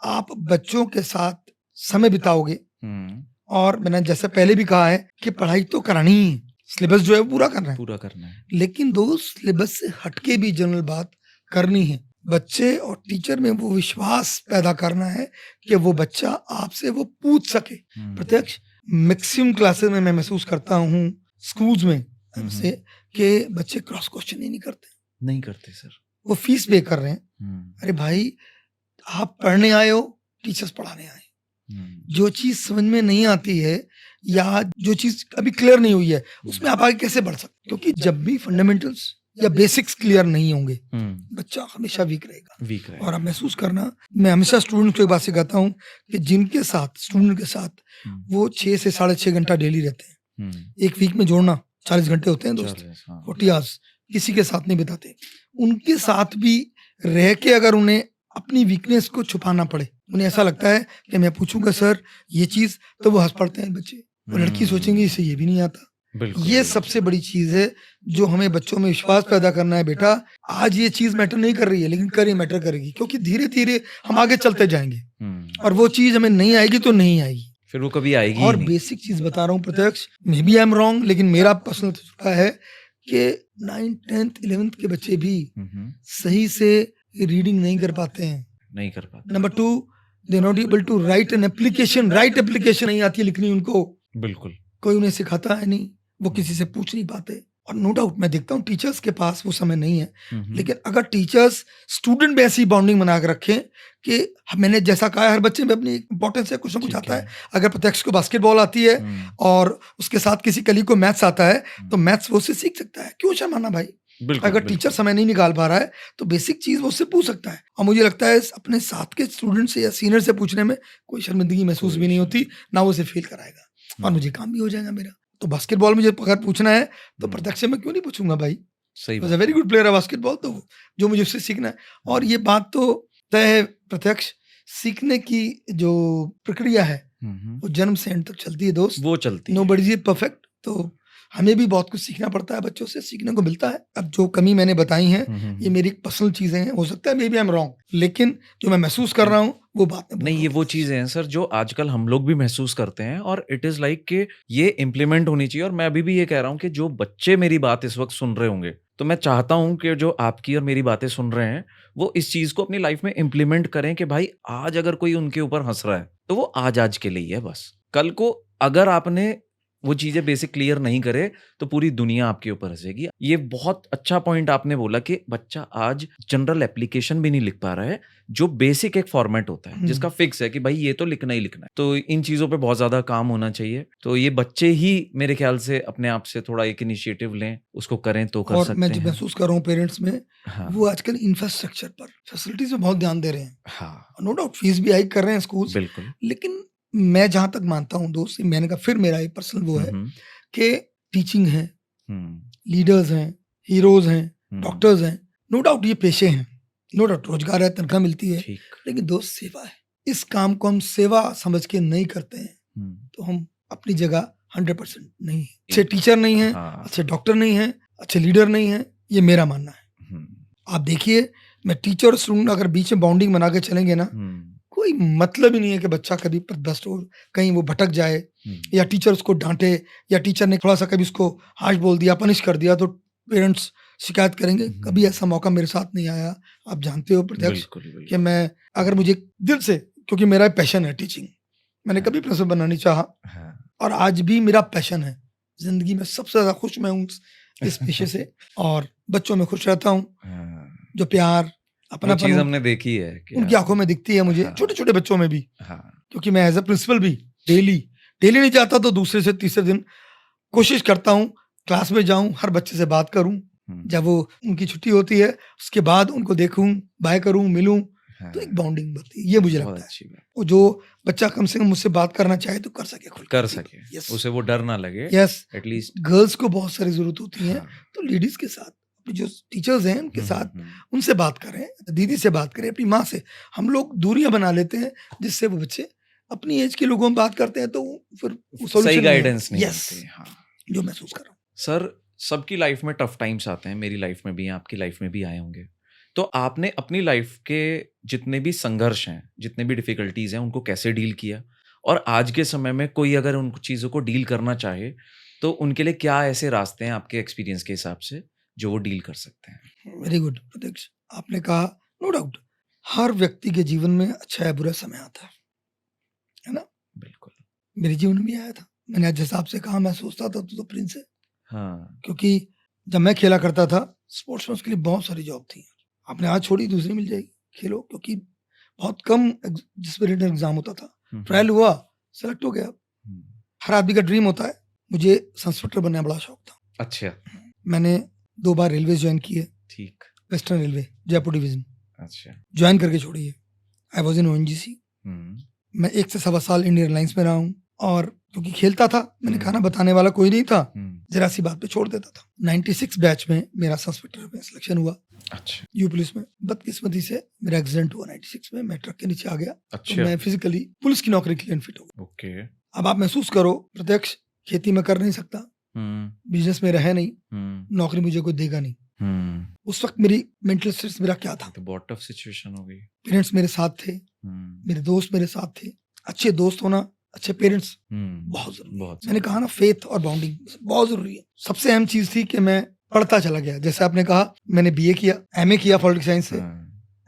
आप बच्चों के साथ समय बिताओगे, हुँ, और मैंने जैसे पहले भी कहा है कि पढ़ाई तो करानी ही है, सिलेबस जो है वो पूरा करना है, पूरा करना है। लेकिन दोस्त सिलेबस से हटके भी जनरल बात करनी है। बच्चे और टीचर में वो विश्वास पैदा करना है कि वो बच्चा आपसे वो पूछ सके। प्रत्यक्ष मैक्सिमम क्लासेस में मैं महसूस करता हूँ स्कूल्स में से कि बच्चे क्रॉस क्वेश्चन ही नहीं करते। नहीं करते सर। वो फीस पे कर रहे हैं। अरे भाई, आप पढ़ने आए हो, टीचर्स पढ़ाने आए। जो चीज समझ में नहीं आती है या जो चीज अभी क्लियर नहीं हुई है, उसमें आप आगे कैसे बढ़ सकते? क्योंकि जब भी फंडामेंटल्स या बेसिक्स क्लियर नहीं होंगे, बच्चा हमेशा वीक रहेगा। और आप महसूस करना, मैं हमेशा स्टूडेंट को एक बात सिखाता हूँ कि जिनके साथ स्टूडेंट के साथ वो 6 से 6.5 घंटा डेली रहते हैं, एक वीक में जोड़ना 40 घंटे होते हैं दोस्त, 40 आवर्स किसी के साथ नहीं बिताते। उनके साथ भी रह के अगर उन्हें अपनी वीकनेस को छुपाना पड़े, उन्हें ऐसा लगता है कि मैं पूछूंगा सर ये चीज, तो वो हंस पड़ते हैं बच्चे। और लड़की सोचेंगी इसे ये भी नहीं आता। ये सबसे बड़ी चीज है जो हमें बच्चों में विश्वास पैदा करना है। बेटा, आज ये चीज मैटर नहीं कर रही है, लेकिन कर मैटर करेगी, क्योंकि धीरे धीरे हम आगे चलते जाएंगे और वो चीज हमें नहीं आएगी तो नहीं आएगी, फिर वो कभी आएगी। और बेसिक चीज बता रहा हूँ प्रत्यक्ष, maybe I am wrong, लेकिन मेरा पर्सनल तजुर्बा है कि 9th 10th 11th के बच्चे भी सही से रीडिंग नहीं कर पाते हैं। Number 2, they not able to write an application. Write application नहीं आती है लिखनी उनको, बिल्कुल कोई उन्हें सिखाता है नहीं, वो किसी से पूछ नहीं पाते। और नो डाउट मैं देखता हूँ टीचर्स के पास वो समय नहीं है, लेकिन अगर टीचर्स स्टूडेंट में ऐसी बॉन्डिंग बना के रखें कि मैंने जैसा कहा, हर बच्चे में अपनी इंपॉर्टेंस है, कुछ ना कुछ आता है। अगर प्रत्यक्ष को बास्केटबॉल आती है और उसके साथ किसी कली को मैथ्स आता है, तो मैथ्स वो उससे सीख सकता है, क्यों शर्माना भाई। अगर टीचर समय नहीं निकाल पा रहा है तो बेसिक चीज वो उससे पूछ सकता है। और मुझे लगता है अपने साथ के स्टूडेंट से या सीनियर से पूछने में कोई शर्मिंदगी महसूस भी नहीं होती, ना वो उसे फील कराएगा, और मुझे काम भी हो जाएगा मेरा। तो बास्केटबॉल मुझे अगर पूछना है तो प्रत्यक्ष से मैं क्यों नहीं पूछूंगा भाई, सही was a very good player है बास्केटबॉल, तो जो मुझे उससे सीखना है। और ये बात तो तय है प्रत्यक्ष, सीखने की जो प्रक्रिया है वो जन्म से एंड तक चलती है दोस्त, वो चलती है। Nobody is perfect. तो हमें भी बहुत कुछ सीखना पड़ता है, बच्चों से सीखने को मिलता है। अब जो कमी मैंने बताई हैं ये मेरी पर्सनल चीजें हैं, हो सकता है maybe I am wrong, लेकिन जो मैं महसूस कर रहा हूँ वो बात नहीं, ये वो चीजें हैं सर जो आजकल हम लोग भी महसूस करते हैं, और इट इज लाइक कि ये इम्प्लीमेंट होनी चाहिए। और मैं अभी भी ये कह रहा हूँ कि जो बच्चे मेरी बात इस वक्त सुन रहे होंगे, तो मैं चाहता हूँ कि जो आपकी और मेरी बातें सुन रहे हैं वो इस चीज को अपनी लाइफ में इम्प्लीमेंट करें कि भाई आज अगर कोई उनके ऊपर हंस रहा है तो वो आज के लिए है बस। कल को अगर आपने वो चीजें बेसिक क्लियर नहीं करे तो पूरी दुनिया आपके ऊपर हंसेगी। ये बहुत अच्छा पॉइंट आपने बोला कि बच्चा आज जनरल एप्लीकेशन भी नहीं लिख पा रहा है, जो बेसिक एक फॉर्मेट होता है जिसका फिक्स है कि भाई ये तो लिखना ही लिखना है। तो इन चीजों पे बहुत ज्यादा काम होना चाहिए। तो ये बच्चे ही मेरे ख्याल से अपने आप से थोड़ा एक इनिशिएटिव लें, उसको करें तो कर और सकते मैं जो हैं। महसूस कर रहा हूँ पेरेंट्स में, हाँ, वो आजकल इंफ्रास्ट्रक्चर पर, फैसिलिटीज में बहुत ध्यान दे रहे हैं। हाँ, नो डाउट फीस भी हाइक कर रहे हैं स्कूल, बिल्कुल। लेकिन मैं जहां तक मानता हूँ दोस्त, मैंने कहा फिर मेरा एक पर्सनल वो है कि टीचिंग है, लीडर्स हैं, हीरोज हैं, डॉक्टर्स हैं, नो डाउट ये पेशे हैं, नो डाउट रोजगार है, तनख्वाह मिलती है, लेकिन दोस्त सेवा है। इस काम को हम सेवा समझ के नहीं करते हैं तो हम अपनी जगह 100% नहीं है। अच्छे टीचर नहीं है, अच्छे डॉक्टर नहीं है, अच्छे लीडर नहीं है, ये मेरा मानना है। आप देखिए, मैं टीचर और स्टूडेंट अगर बीच में बाउंडिंग बना के चलेंगे ना, कोई मतलब ही नहीं है कि बच्चा कभी पथभ्रष्ट हो, कहीं वो भटक जाए, या टीचर उसको डांटे, या टीचर ने थोड़ा सा कभी उसको हार्श बोल दिया, पनिश कर दिया, तो पेरेंट्स शिकायत करेंगे। कभी ऐसा मौका मेरे साथ नहीं आया। आप जानते हो प्रत्यक्ष कि मैं, अगर मुझे दिल से, क्योंकि मेरा पैशन है टीचिंग, मैंने कभी प्रिंसिपल बनना नहीं चाहा, और आज भी मेरा पैशन है। जिंदगी में सबसे ज्यादा खुश मैं हूँ इस पेशे से, और बच्चों में खुश रहता हूँ। जो प्यार, अपना चीज हमने देखी है उनकी आंखों में दिखती है मुझे, छोटे छोटे बच्चों में भी। क्योंकि मैं एज ए प्रिंसिपल भी डेली नहीं जाता तो दूसरे से तीसरे दिन कोशिश करता हूँ क्लास में जाऊं, हर बच्चे से बात करूं। जब वो उनकी छुट्टी होती है उसके बाद उनको देखूं, बाय करूं, मिलूं, तो एक बॉन्डिंग बनती है। ये मुझे लगता है वो जो बच्चा कम से कम मुझसे बात करना चाहे तो कर सके, खुल कर सके, उसे वो डर ना लगे। यस, एटलीस्ट गर्ल्स को बहुत सारी जरूरत होती है, तो लेडीज के साथ, जो टीचर्स हैं उनके साथ, उनसे बात करें, दीदी से बात करें, अपनी माँ से। हम लोग दूरियां बना लेते हैं जिससे वो बच्चे अपनी एज के लोगों में बात करते हैं, तो फिर सही गाइडेंस नहीं मिलती। जो महसूस कर रहा हूँ सर, सबकी लाइफ में टफ टाइम्स आते हैं, मेरी लाइफ में भी, आपकी लाइफ में भी आए होंगे। तो आपने अपनी लाइफ के जितने भी संघर्ष हैं, जितने भी डिफिकल्टीज हैं, उनको कैसे डील किया? और आज के समय में कोई अगर उन चीज़ों को डील करना चाहे तो उनके लिए क्या ऐसे रास्ते हैं आपके एक्सपीरियंस के हिसाब से जो वो डील कर सकते हैं? वेरी गुड प्रत्यक्ष, आपने कहा नो डाउट हर व्यक्ति के जीवन में अच्छा या बुरा समय आता है ना? बिल्कुल। मेरे जीवन में भी आया था। मैंने आज जैसा आपसे कहा मैं सोचता था तू तो प्रिंस है, हाँ, क्योंकि जब मैं खेला करता था स्पोर्ट्स में उसके लिए बहुत सारी जॉब थी। आपने आज छोड़ी दूसरी मिल जाएगी, खेलो, क्योंकि बहुत कम जिसमें रिटन एग्जाम होता था, ट्रायल हुआ, सेलेक्ट हो गया। हर आदमी का ड्रीम होता है। मुझे संस्ट्रक्टर बनने का बड़ा शौक था। अच्छा, मैंने 2 बार रेलवे ज्वाइन किए, ठीक, वेस्टर्न रेलवे जयपुर डिवीजन अच्छा, ज्वाइन करके छोड़ी है। I was in ONGC. मैं 1 से सवा साल इंडियन एयरलाइंस में रहा हूँ, और क्योंकि खेलता था, मैंने कहा ना बताने वाला कोई नहीं था, जरा सी बात पे छोड़ देता था। 96 बैच में मेरा इंस्पेक्टर में सिलेक्शन हुआ, अच्छा, यू पुलिस में। बदकिस्मती से मेरा एक्सीडेंट हुआ 96 में, मैं ट्रक के नीचे आ गया, तो अच्छा, मैं फिजिकली पुलिस की नौकरी के लिए अनफिट हो गया। ओके, अब आप महसूस करो, प्रत्यक्ष खेती में कर नहीं सकता, बिजनेस में रह नहीं, नौकरी मुझे कोई देगा नहीं। उस वक्त मेरी मेंटल स्ट्रेस मेरा क्या था? तो बहुत टफ सिचुएशन हो गई। पेरेंट्स मेरे साथ थे, मेरे दोस्त मेरे साथ थे। अच्छे दोस्त होना, अच्छे पेरेंट्स बहुत जरूरी है। मैंने कहा ना, फेथ और बाउंडिंग बहुत जरूरी है। सबसे अहम चीज थी कि मैं पढ़ता चला गया। जैसे आपने कहा, मैंने बीए किया, एमए किया पॉलिटिकल साइंस से,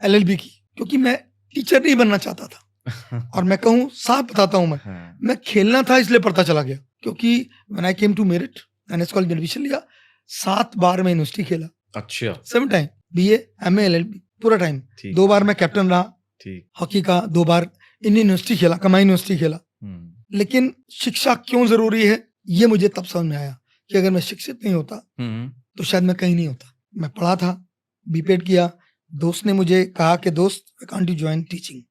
एलएलबी की, क्योंकि मैं टीचर नहीं बनना चाहता था। और मैं कहूँ, साफ बताता हूँ, मैं खेलना था इसलिए पढ़ता चला गया। क्योंकि when I came to merit, मैंने इस कॉलेज में एडमिशन लिया, 7 बार मैं यूनिवर्सिटी खेला। अच्छा, 7 टाइम, बीए एमए एलएलबी पूरा टाइम। 2 बार मैं कैप्टन रहा, ठीक, हॉकी का 2 बार इंडियन यूनिवर्सिटी खेला, कमाई यूनिवर्सिटी खेला। लेकिन शिक्षा क्यों जरूरी है, ये मुझे तब समझ में आया कि अगर मैं शिक्षित नहीं होता तो शायद मैं कहीं नहीं होता। मैं पढ़ा था, बीपेड किया। दोस्त ने मुझे कहा कि दोस्त, कांट यू ज्वाइन टीचिंग।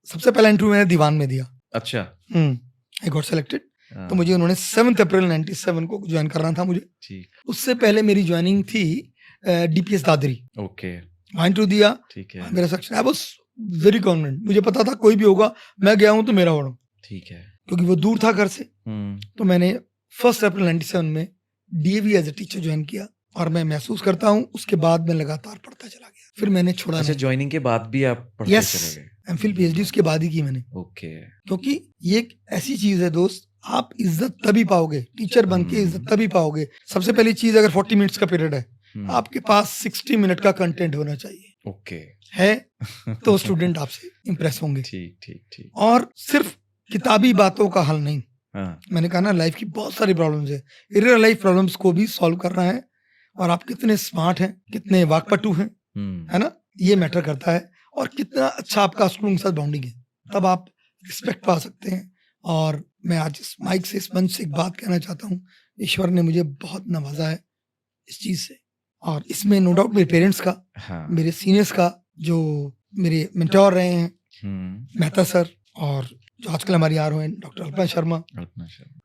सबसे पहला इंटरव्यू मैंने दीवान में दिया। अच्छा, आई गॉट सेलेक्टेड। तो मुझे उन्होंने 7 अप्रैल 97 को ज्वाइन करना था मुझे। ठीक, उससे पहले मेरी ज्वाइनिंग थी डीपीएस दादरी। ओके, वहाँ इंटरव्यू दिया, ठीक है, मेरा section, I was very confident. मुझे पता था कोई भी होगा, मैं गया हूँ तो मेरा होगा, ठीक है, क्योंकि वो दूर था घर से। तो मैंने 1 अप्रैल 97 में DAV as a teacher join किया, और मैं महसूस करता हूँ उसके बाद मैं लगातार पढ़ता चला गया। फिर मैंने छोड़ा अच्छा, नहीं। ज्वाइनिंग के बाद भी आप पढ़ते यस, चले गए? एमफिल पीएचडी उसके बाद ही की मैंने। ओके, क्योंकि ये एक ऐसी चीज है दोस्त, आप इज्जत तभी पाओगे, टीचर बन के इज्जत तभी पाओगे। सबसे पहली चीज, अगर 40 मिनट्स का पीरियड है, आपके पास 60 मिनट का कंटेंट होना चाहिए। ओके, है तो स्टूडेंट आपसे इंप्रेस होंगे। ठीक, ठीक, ठीक, और सिर्फ किताबी बातों का हल नहीं। हाँ, मैंने कहा ना, लाइफ की बहुत सारी प्रॉब्लम्स है, रियल लाइफ प्रॉब्लम्स को भी सॉल्व करना है। और आप कितने स्मार्ट हैं, कितने वाकपटु हैं, है ना, ये मैटर करता है। और कितना अच्छा आपका स्टूडेंट के साथ बॉन्डिंग है, तब आप रिस्पेक्ट पा सकते हैं। और मैं आज इस माइक से, इस मंच से एक बात कहना चाहता हूँ, ईश्वर ने मुझे बहुत नवाजा है इस चीज से। और इसमें नो डाउट मेरे पेरेंट्स का, हाँ, मेरे सीनियर्स का, जो मेरे मेंटोर रहे हैं, मेहता सर, और जो आजकल हमारी आ रहे हैं डॉक्टर अल्पना शर्मा,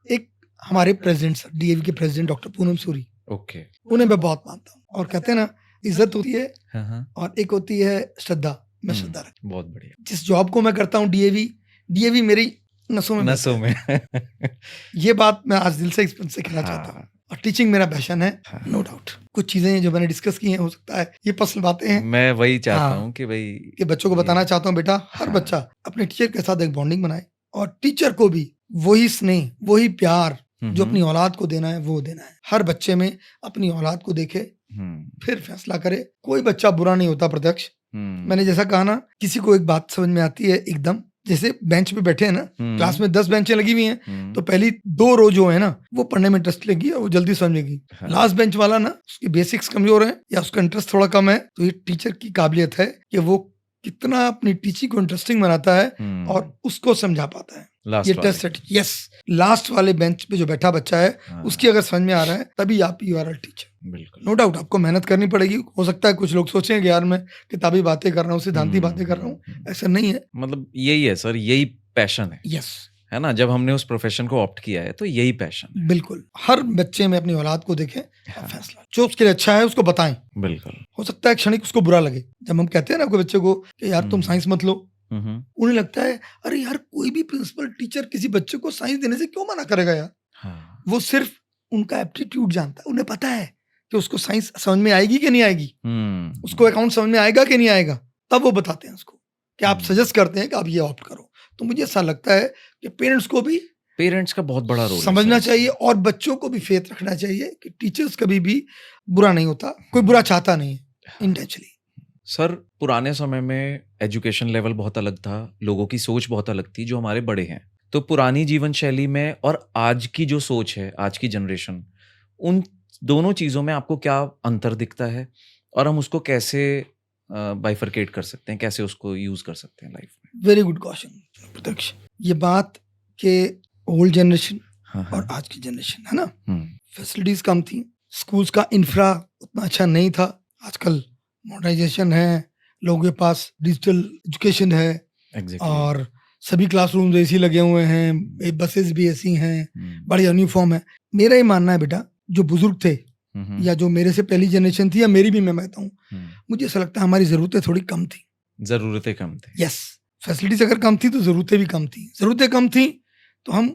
एक हमारे प्रेसिडेंट सर, डीएवी के president doctor Poonam Suri, okay, उन्हें मैं बहुत मानता हूँ। और कहते हैं ना, इज्जत होती है हाँ, और एक होती है श्रद्धा। मैं श्रद्धा रखता बहुत बढ़िया, हूँ जिस जॉब को मैं करता हूँ, डीएवी मेरी नसों में बसता नसों है। में ये बात मैं आज दिल से इस से कहना चाहता हूँ। और टीचिंग मेरा पैशन है, नो डाउट। कुछ चीजें जो मैंने डिस्कस की हैं, हो सकता है ये पर्सनल बातें हैं, मैं वही चाहता हाँ, हूँ कि भाई कि बच्चों को बताना चाहता हूँ, बेटा हर बच्चा अपने टीचर के साथ एक बॉन्डिंग बनाए, और टीचर को भी वही स्नेह, वही प्यार जो अपनी औलाद को देना है वो देना है। हर बच्चे में अपनी औलाद को देखे, फिर फैसला करे। कोई बच्चा बुरा नहीं होता प्रत्यक्ष। मैंने जैसा कहा ना, किसी को एक बात समझ में आती है एकदम, जैसे बेंच पे बैठे हैं ना, क्लास में 10 बेंचें लगी हुई हैं, तो पहली 2 रो जो है ना, वो पढ़ने में इंटरेस्ट लेगी और वो जल्दी समझेगी। लास्ट बेंच वाला ना, उसकी बेसिक्स कमजोर है या उसका इंटरेस्ट थोड़ा कम है, तो ये टीचर की काबिलियत है कि वो कितना अपनी टीचिंग को इंटरेस्टिंग बनाता है और उसको समझा पाता है। ये टेस्ट है। यस, लास्ट वाले बेंच पे जो बैठा बच्चा है, उसकी अगर समझ में आ रहा है, तभी आप यू आर अ टीचर। बिल्कुल, नो डाउट आपको मेहनत करनी पड़ेगी। हो सकता है कुछ लोग सोचेंगे यार मैं किताबी बातें कर रहा हूँ, सिद्धांती बातें कर रहा हूँ, ऐसा नहीं है। मतलब यही है सर, यही पैशन है। यस, है ना, जब हमने उस प्रोफेशन को ऑप्ट किया है तो यही पैशन है। बिल्कुल, हर बच्चे में अपनी औलाद को देखें और फैसला जो उसके लिए अच्छा है उसको बताएं। बिल्कुल, हो सकता है क्षणिक उसको बुरा लगे। जब हम कहते हैं ना कोई बच्चे को कि यार तुम साइंस मत लो, उन्हें लगता है अरे यार कोई भी प्रिंसिपल टीचर किसी बच्चे को साइंस देने से क्यों मना करेगा यार। हाँ, वो सिर्फ उनका एप्टीट्यूड जानता है, उन्हें पता है कि उसको साइंस समझ में आएगी कि नहीं आएगी, उसको अकाउंट समझ में आएगा कि नहीं आएगा, तब वो बताते हैं उसको कि आप सजेस्ट करते हैं कि आप ये ऑप्ट करो। तो मुझे ऐसा लगता है कि पेरेंट्स को भी, पेरेंट्स का बहुत बड़ा रोल समझना चाहिए और बच्चों को भी फेथ रखना चाहिए कि टीचर्स कभी भी बुरा नहीं होता, कोई बुरा चाहता नहीं है इंटेंशनली। सर, पुराने समय में एजुकेशन लेवल बहुत अलग था, लोगों की सोच बहुत अलग थी जो हमारे बड़े हैं। तो पुरानी जीवन शैली में और आज की जो सोच है, आज की जनरेशन, उन दोनों चीज़ों में आपको क्या अंतर दिखता है? और हम उसको कैसे बाइफरकेट कर सकते हैं, कैसे उसको यूज़ कर सकते हैं लाइफ में? वेरी गुड क्वेश्चन प्रत्यक्ष। ये बात के ओल्ड जनरेशन हाँ, और हाँ। आज की जनरेशन है ना, हुँ, फैसिलिटीज कम थी, स्कूल्स का इंफ्रा उतना अच्छा नहीं था। आजकल मॉडर्नाइजेशन है, लोगों के पास डिजिटल एजुकेशन है एग्ज़ैक्टली। और सभी क्लासरूम एसी लगे हुए हैं, बसेस भी एसी हैं, हुँ, बड़ी यूनिफॉर्म है। मेरा ये मानना है बेटा, जो बुजुर्ग थे हुँ, हुँ, या जो मेरे से पहली जनरेशन थी या मेरी भी मैं कहता हूँ, हुँ। मुझे ऐसा लगता है हमारी ज़रूरतें थोड़ी कम थी। ज़रूरतें कम थी। यस, फैसिलिटीज अगर कम थी तो ज़रूरतें भी कम थी। ज़रूरतें कम थी तो हम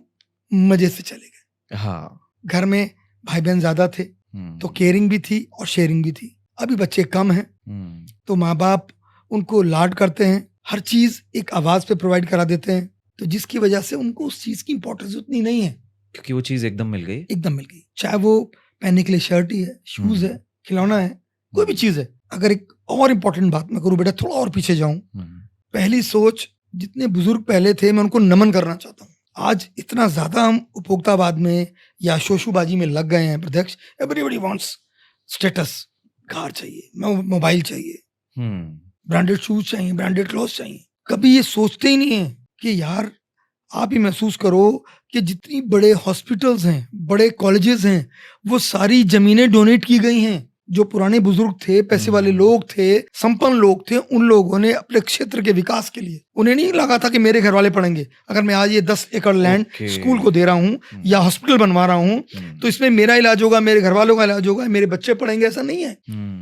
मज़े से चले गए। हाँ। घर में भाई-बहन ज़्यादा थे, तो हुँ, केयरिंग भी थी और शेयरिंग भी थी। अभी बच्चे कम हैं, हुँ, तो माँ-बाप उनको लाड करते हैं, हर चीज़ एक आवाज़ पे प्रोवाइड करा देते हैं, तो जिसकी वजह से उनको उस चीज़ की इम्पोर्टेंस उतनी नहीं है, क्योंकि वो चीज़ एकदम मिल गई। एकदम मिल गई। चाहे वो पहनने के लिए शर्ट ही है, शूज़ है, खिलौना है, कोई भी चीज़ है। अगर एक और इम्पोर्टेंट बात मैं करूँ बेटा, थोड़ा और पीछे जाऊँ, हुँ, पहली सोच जितने बुजुर्ग पहले थे मैं उनको नमन करना चाहता हूँ। आज इतना ज़्यादा हम उपभोक्तावाद में या शोशुबाजी में लग गए हैं प्रत्यक्ष। एवरीबॉडी वांट्स स्टेटस, कार चाहिए, मोबाइल चाहिए, हुँ, ब्रांडेड शूज चाहिए, ब्रांडेड क्लॉथ्स चाहिए। कभी ये सोचते ही नहीं है कि यार आप ही महसूस करो कि जितनी बड़े हॉस्पिटल्स हैं, बड़े कॉलेजेस हैं, वो सारी ज़मीनें डोनेट की गई हैं। जो पुराने बुजुर्ग थे, पैसे वाले लोग थे, संपन्न लोग थे, उन लोगों ने अपने क्षेत्र के विकास के लिए, उन्हें नहीं लगा था कि मेरे घर वाले पढ़ेंगे। अगर मैं आज ये 10 एकड़ लैंड ओके। स्कूल को दे रहा हूँ या हॉस्पिटल बनवा रहा हूँ, तो इसमें मेरा इलाज होगा, मेरे घर वालों का इलाज होगा, मेरे बच्चे पढ़ेंगे, ऐसा नहीं है।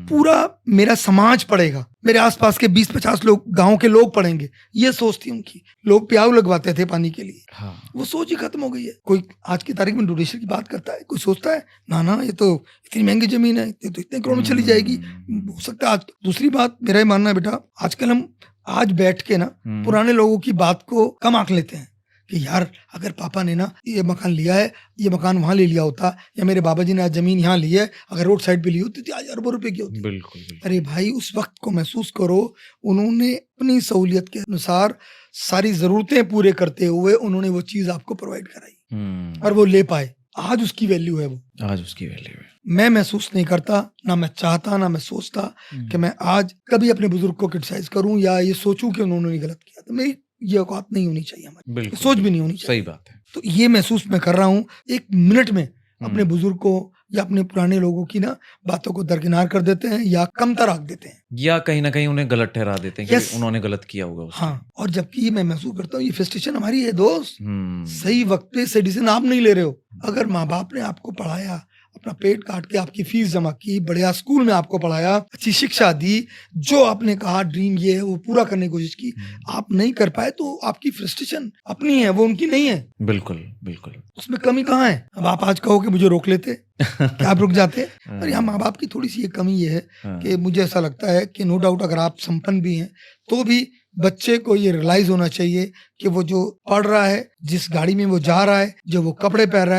पूरा मेरा समाज पढ़ेगा, मेरे आसपास के 20-50 लोग, गांव के लोग पढ़ेंगे। ये सोच थी उनकी। लोग प्याऊ लगवाते थे पानी के लिए, हाँ, वो सोच ही खत्म हो गई है। कोई आज की तारीख में डोनेशन की बात करता है, कोई सोचता है ना ना ये तो इतनी महंगी जमीन है, ये तो इतने करोड़ में चली जाएगी, हो सकता है आज। दूसरी बात मेरा ये मानना है बेटा, आजकल हम आज बैठ के ना पुराने लोगों की बात को कम आंक लेते हैं कि यार अगर पापा ने ना ये मकान लिया है, ये मकान वहां ले लिया होता, या मेरे बाबा जी ने आज जमीन यहाँ ली है, अगर रोड साइड पे ली होती तो आज अरबों रुपए की होती। बिल्कुल, बिल्कुल। अरे भाई, उस वक्त को महसूस करो, उन्होंने अपनी सहूलियत के अनुसार सारी जरूरतें पूरे करते हुए उन्होंने वो चीज आपको प्रोवाइड कराई और वो ले पाए। आज उसकी वैल्यू है वो। आज उसकी वैल्यू है। मैं महसूस नहीं करता, ना मैं चाहता, ना मैं सोचता कि मैं आज कभी अपने बुजुर्ग को क्रिटिसाइज करूं या ये सोचूं कि उन्होंने गलत किया। तो मेरी ये औकात नहीं होनी चाहिए, हमारी बिल्कुल, सोच भी नहीं होनी चाहिए। सही बात है। तो ये महसूस मैं कर रहा हूँ। एक मिनट में अपने बुजुर्ग को या अपने पुराने लोगों की ना बातों को दरकिनार कर देते हैं या कमतर आंक देते हैं, या कहीं न कहीं उन्हें गलत ठहरा देते हैं कि Yes. उन्होंने गलत किया होगा उस टाइम। हाँ। और जबकि मैं महसूस करता हूँ ये फ्रस्ट्रेशन हमारी है दोस्त। हुँ, सही वक्त पे सही डिसीजन आप नहीं ले रहे हो। अगर माँ बाप ने आपको पढ़ाया, अपना पेट काट के आपकी फीस जमा की, बढ़िया स्कूल में आपको पढ़ाया, अच्छी शिक्षा दी, जो आपने कहा ड्रीम ये है वो पूरा करने की कोशिश की, आप नहीं कर पाए तो आपकी फ्रस्ट्रेशन अपनी है, वो उनकी नहीं है। बिल्कुल, बिल्कुल। उसमें कमी कहाँ है? अब आप आज कहो कि मुझे रोक लेते, क्या आप रुक जाते? और यहाँ माँ बाप की थोड़ी सी ये कमी ये है कि मुझे ऐसा लगता है कि नो डाउट अगर आप संपन्न भी हैं तो भी बच्चे को ये रियलाइज होना चाहिए कि वो जो पढ़ रहा है, जिस गाड़ी में वो जा रहा है, जो वो कपड़े पहन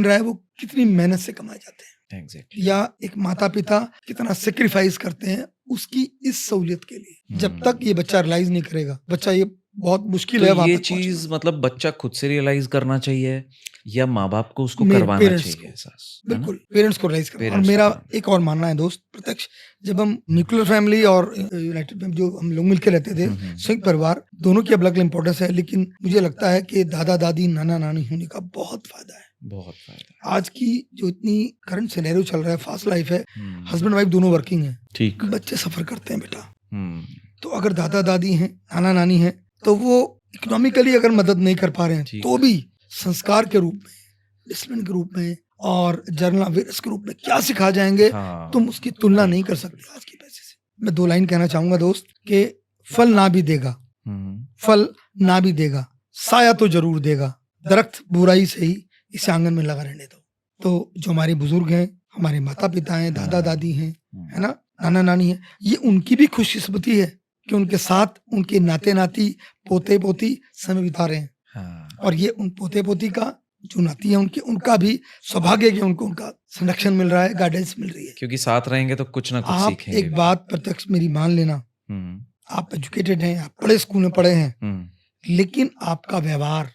रहा है, वो कितनी मेहनत से कमाए जाते हैं, एग्ज़ैक्टली। या एक माता पिता कितना सेक्रीफाइस करते हैं उसकी इस सहूलियत के लिए। जब तक ये बच्चा रियलाइज नहीं करेगा, बच्चा ये बहुत मुश्किल है तो वहाँ ये तक चीज़ पहुंचना। मतलब बच्चा खुद से रियलाइज़ करना चाहिए या माँ-बाप को उसको मेरे करवाना पेरेंट्स चाहिए को, एहसास? है ना? बिल्कुल पेरेंट्स को रियलाइज करना। और पेरेंट्स को मेरा करना। एक और मानना है दोस्त प्रत्यक्ष, जब हम न्यूक्लियर फैमिली और यूनाइटेड में जो हम लोग मिलकर रहते थे, संयुक्त परिवार, दोनों की अलग इंपॉर्टेंस है, लेकिन मुझे लगता है कि दादा दादी नाना नानी होने का बहुत फायदा है। बहुत फ़ायदा है। आज की जो इतनी करंट सिनेरियो चल रहा है, फास्ट लाइफ है, हुँ, हस्बैंड वाइफ दोनों वर्किंग हैं, ठीक। बच्चे सफर करते हैं बेटा। हुँ, तो अगर दादा दादी हैं, नाना नानी हैं, तो वो इकोनॉमिकली अगर मदद नहीं कर पा रहे हैं ठीक। तो भी संस्कार के रूप में, डिसिप्लिन के रूप में और जर्नल अवेयरनेस के रूप में क्या सिखा जाएंगे, हाँ, तुम उसकी तुलना नहीं कर सकते आज के पैसे से। मैं 2 लाइन कहना चाहूंगा दोस्त कि फल ना भी देगा, फल ना भी देगा, साया तो जरूर देगा, दरख्त बुराई से ही इस आंगन में लगा रहने दो। तो जो हमारे बुजुर्ग हैं, हमारे माता पिता हैं, दादा दादी हैं, है ना, नाना नानी हैं, ये उनकी भी खुशकिस्मती है कि उनके साथ उनके नाते नाती, पोते पोती समय बिता रहे हैं। हाँ, और ये उन पोते पोती का जो नाती है उनका भी सौभाग्य कि उनको उनका संरक्षण मिल रहा है, गाइडेंस मिल रही है। क्योंकि साथ रहेंगे तो कुछ ना कुछ आप सीखेंगे एक भी। बात प्रत्यक्ष मेरी मान लेना, हम्म, आप एजुकेटेड हैं, आप बड़े स्कूल में पढ़े हैं, हम्म, लेकिन आपका व्यवहार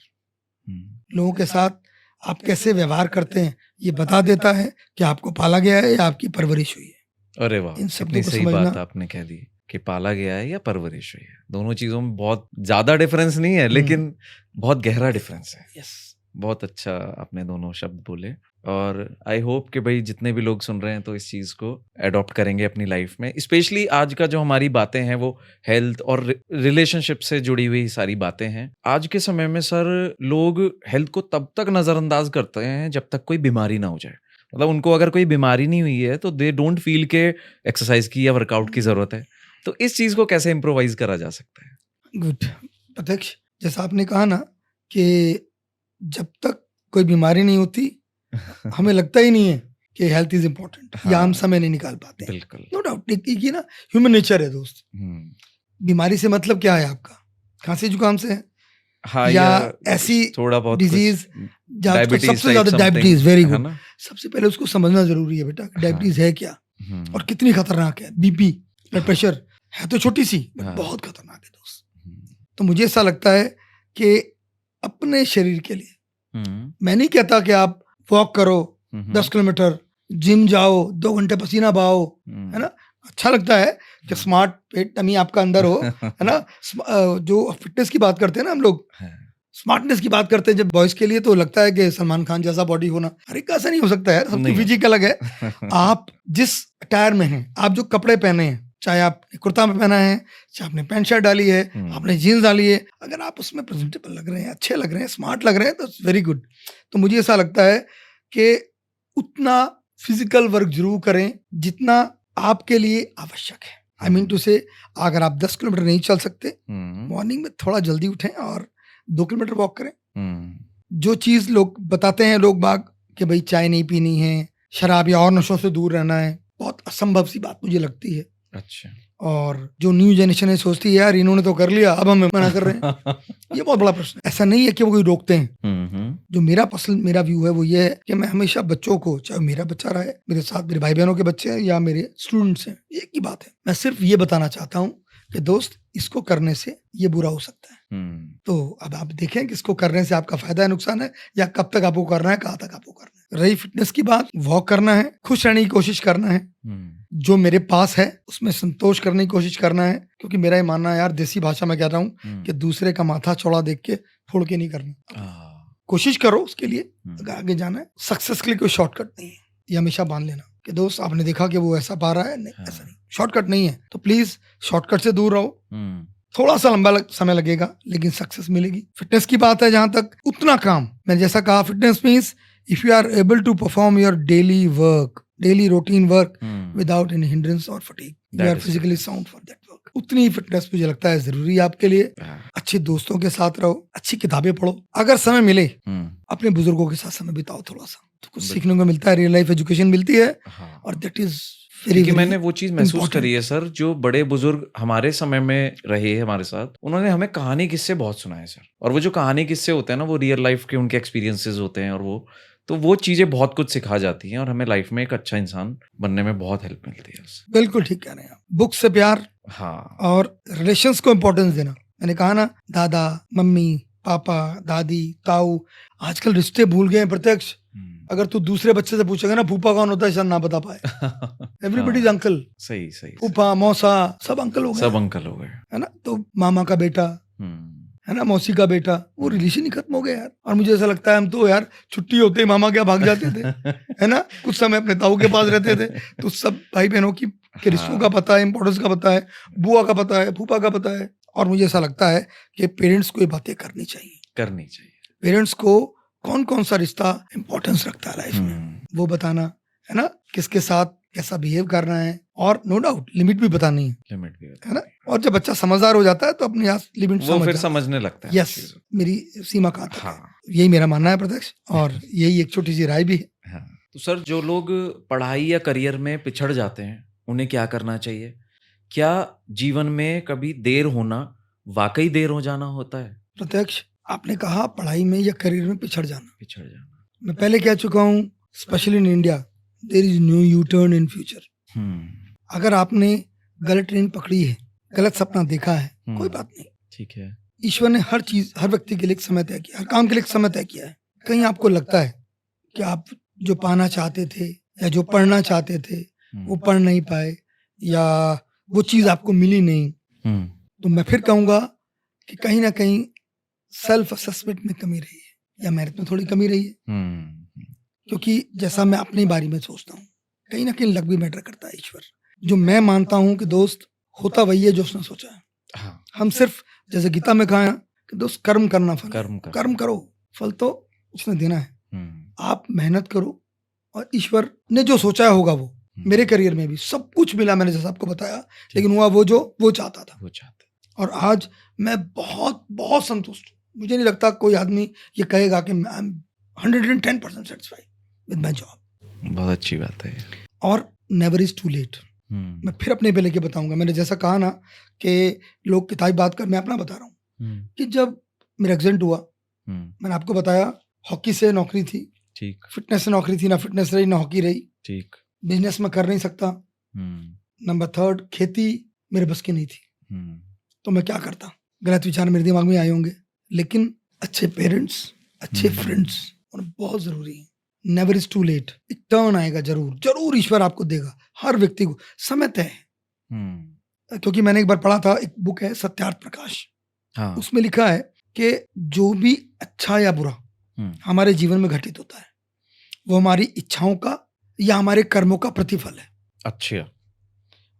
लोगों के साथ आप कैसे व्यवहार करते हैं ये बता देता है कि आपको पाला गया है या आपकी परवरिश हुई है। अरे वाह, इन कितनी शब्दों को सही समझना बात आपने कह दी कि पाला गया है या परवरिश हुई है। दोनों चीजों में बहुत ज्यादा डिफरेंस नहीं है, लेकिन बहुत गहरा डिफरेंस है। यस बहुत अच्छा आपने दोनों शब्द बोले, और आई होप कि भाई जितने भी लोग सुन रहे हैं तो इस चीज़ को अडॉप्ट करेंगे अपनी लाइफ में। स्पेशली आज का जो हमारी बातें हैं वो हेल्थ और रिलेशनशिप से जुड़ी हुई सारी बातें हैं। आज के समय में सर लोग हेल्थ को तब तक नज़रअंदाज करते हैं जब तक कोई बीमारी ना हो जाए। मतलब उनको अगर कोई बीमारी नहीं हुई है तो दे डोंट फील के एक्सरसाइज की या वर्कआउट की ज़रूरत है। तो इस चीज़ को कैसे इम्प्रोवाइज करा जा सकता है? गुड प्रत्यक्ष, जैसा आपने कहा ना कि जब तक कोई बीमारी नहीं होती हमें लगता ही नहीं है कि हेल्थ इज इम्पोर्टेंट, या हम हाँ, समय नहीं निकाल पाते हैं। बिल्कुल। नो डाउट ये ना ह्यूमन नेचर है दोस्त। बीमारी से मतलब क्या है आपका? खांसी जुकाम से है हाँ, या या ऐसी थोड़ा बहुत डिजीज कुछ जहाँ डायबिटीज सबसे टाइप ज्यादा समथिंग, डायबिटीज, वेरी है गुड। ना? सबसे पहले उसको समझना जरूरी है बेटा कि हाँ। डायबिटीज है क्या हम्म, और कितनी खतरनाक है। बीपी, ब्लड प्रेशर है तो छोटी सी, हाँ। बहुत खतरनाक है दोस्त। हम्म, तो मुझे ऐसा लगता है कि अपने शरीर के लिए, मैं नहीं कहता कि आप वॉक करो 10 किलोमीटर, जिम जाओ, 2 घंटे पसीना बहाओ, है ना। अच्छा लगता है कि स्मार्ट पेट टमी आपका अंदर हो, है ना। जो फिटनेस की बात करते हैं ना हम लोग, स्मार्टनेस की बात करते हैं जब बॉयज के लिए, तो लगता है कि सलमान खान जैसा बॉडी होना, अरे कैसा नहीं हो सकता है, सबकी नहीं हो फिजिक अलग है। आप जिस अटायर में हैं, आप जो कपड़े पहने हैं, चाहे आपने कुर्ता में पहना है, चाहे आपने पैंट शर्ट डाली है, आपने जीन्स डाली है, अगर आप उसमें प्रेजेंटेबल लग रहे हैं, अच्छे लग रहे हैं, स्मार्ट लग रहे हैं, तो वेरी गुड। तो मुझे ऐसा लगता है कि उतना फिजिकल वर्क जरूर करें जितना आपके लिए आवश्यक है। आई मीन टू से, अगर आप 10 किलोमीटर नहीं चल सकते, मॉर्निंग में थोड़ा जल्दी उठें और 2 किलोमीटर वॉक करें। जो चीज लोग बताते हैं लोग बाग कि भाई चाय नहीं पीनी है, शराब या और नशों से दूर रहना है, बहुत असंभव सी बात मुझे लगती है। अच्छा। और जो न्यू जनरेशन है सोचती है यार इन्होंने तो कर लिया, अब हमें मना कर रहे हैं। ये बहुत बड़ा प्रश्न है। ऐसा नहीं है कि वो कोई रोकते हैं। जो मेरा व्यू है वो ये है कि मैं हमेशा बच्चों को, चाहे मेरा बच्चा रहा है, मेरे साथ मेरे भाई बहनों के बच्चे हैं या मेरे स्टूडेंट्स हैं, एक ही बात है, मैं सिर्फ ये बताना चाहता हूँ कि दोस्त इसको करने से ये बुरा हो सकता है। तो अब आप देखें कि इसको करने से आपका फायदा है, नुकसान है, या कब तक आपको करना है, कहाँ तक आपको करना है। रही फिटनेस की बात, वॉक करना है, खुश रहने की कोशिश करना है, जो मेरे पास है उसमें संतोष करने की कोशिश करना है, क्योंकि मेरा ये मानना है यार, देसी भाषा में कह रहा हूँ कि दूसरे का माथा चौड़ा देख के फोड़ के नहीं करना। कोशिश करो उसके लिए, अगर आगे जाना है। सक्सेस के लिए कोई शॉर्टकट नहीं है, ये हमेशा मान लेना कि दोस्त आपने देखा कि वो ऐसा पा रहा है, नहीं ऐसा नहीं, शॉर्टकट नहीं है। तो प्लीज शॉर्टकट से दूर रहो। थोड़ा सा लंबा समय लगेगा लेकिन सक्सेस मिलेगी। फिटनेस की बात है जहां तक, उतना काम, मैंने जैसा कहा, fitness means if you are able to perform your daily work, daily routine work without any hindrance और fatigue, you are physically sound for that work. उतनी ही फिटनेस मुझे लगता है जरूरी है आपके लिए। अच्छे दोस्तों के साथ रहो, अच्छी किताबें पढ़ो, अगर समय मिले अपने बुजुर्गों के साथ समय बिताओ थोड़ा सा, तो कुछ सीखने को मिलता है, रियल लाइफ एजुकेशन मिलती है। और दैट इज क्योंकि मैंने वो चीज महसूस करी है सर, जो बड़े बुजुर्ग हमारे समय में रहे हमारे साथ, उन्होंने हमें कहानी किस्से बहुत सुनाए सर। और वो जो कहानी किस्से होते हैं ना, वो रियल लाइफ के उनके एक्सपीरियंसेस होते हैं, और वो चीजें बहुत कुछ सिखा जाती हैं और हमें लाइफ में एक अच्छा इंसान बनने में बहुत हेल्प मिलती है उससे। बिल्कुल ठीक कह रहे हैं आप। बुक से प्यार, हाँ, और रिलेशंस को इम्पोर्टेंस देना। मैंने कहा ना, दादा मम्मी पापा दादी ताऊ, आजकल रिश्ते भूल गए हैं प्रत्यक्ष। अगर तू दूसरे बच्चे से पूछेगा ना फूफा कौन होता है, शायद ना बता पाए। Everybody is uncle. सही सही। फूफा मौसा सब अंकल हो गए, सब अंकल हो गए, है ना। तो मामा का बेटा, है ना, मौसी का बेटा, वो रिलेशन ही खत्म हो गया यार। और मुझे ऐसा लगता है हम तो यार छुट्टी होते ही मामा क्या भाग जाते थे, है ना, कुछ समय अपने ताऊ के पास रहते थे। तो सब भाई बहनों की के रिश्तों का पता है, इंपॉर्टेंस का पता है, बुआ का पता है, फूफा का पता है। और मुझे ऐसा लगता है कि पेरेंट्स को ये बातें करनी चाहिए। पेरेंट्स को कौन कौन सा रिश्ता इंपॉर्टेंस रखता है लाइफ में, वो बताना, है ना, किसके साथ कैसा बिहेव करना है, और नो डाउट लिमिट भी बतानी है ना। और जब बच्चा समझदार हो जाता है तो अपने यहाँ लिमिट वो फिर समझने लगता है। यस, मेरी सीमा कहाँ तक है, यही मेरा मानना है प्रत्यक्ष, और यही एक छोटी सी राय भी है। तो सर, जो लोग पढ़ाई या करियर में पिछड़ जाते हैं, उन्हें क्या करना चाहिए? क्या जीवन में कभी देर होना वाकई देर हो जाना होता है? प्रत्यक्ष, आपने कहा पढ़ाई में या करियर में पिछड़ जाना, मैं पहले कह चुका हूँ, specially in India there is no U turn in future. अगर आपने गलत ट्रेन पकड़ी है गलत सपना देखा है, कोई बात नहीं। ठीक है। ईश्वर ने हर चीज, हर व्यक्ति के लिए एक समय तय किया, हर काम के लिए एक समय तय किया है। कहीं आपको लगता है कि आप जो पाना चाहते थे या जो पढ़ना चाहते थे वो पढ़ नहीं पाए, या वो चीज आपको मिली नहीं, तो मैं फिर कहूंगा कि कहीं ना कहीं सेल्फ असेसमेंट में कमी रही है या मेहनत में थोड़ी कमी रही है। क्योंकि जैसा मैं अपनी बारी में सोचता हूँ, कहीं ना कहीं लक भी मैटर करता है। ईश्वर, जो मैं मानता हूँ कि दोस्त होता वही है जो उसने सोचा है। हाँ। हम सिर्फ जैसे गीता में कहा है कि दोस्त कर्म करना फल, कर्म करो, फल तो उसने देना है। आप मेहनत करो और ईश्वर ने जो सोचा है होगा वो। मेरे करियर में भी सब कुछ मिला, मैंने जैसा आपको बताया, लेकिन हुआ वो जो वो चाहता था। और आज मैं बहुत बहुत संतुष्ट हूँ। मुझे नहीं लगता कोई आदमी ये कहेगा कि I am 110% satisfied with my job. बहुत अच्छी बात है। और नेवर इज टू लेट। मैं फिर अपने पे लेके बताऊंगा। मैंने जैसा कहा ना कि लोग किताबी बात कर, मैं अपना बता रहा हूँ कि जब मेरा एक्सीडेंट हुआ, मैंने आपको बताया हॉकी से नौकरी थी, ठीक, फिटनेस से नौकरी थी, ना फिटनेस रही ना हॉकी रही, ठीक, बिजनेस में कर नहीं सकता। नंबर 3 खेती मेरे बस की नहीं थी, तो मैं क्या करता। गलत विचार मेरे दिमाग में आए होंगे, लेकिन अच्छे पेरेंट्स, अच्छे फ्रेंड्स और बहुत जरूरी है। Never is too late. एक टर्न आएगा, जरूर जरूर ईश्वर आपको देगा। हर व्यक्ति को समय तय है। क्योंकि मैंने एक बार पढ़ा था, एक बुक है सत्यार्थ प्रकाश, हाँ। उसमें लिखा है कि जो भी अच्छा या बुरा हमारे जीवन में घटित होता है वो हमारी इच्छाओं का या हमारे कर्मों का प्रतिफल है। अच्छा।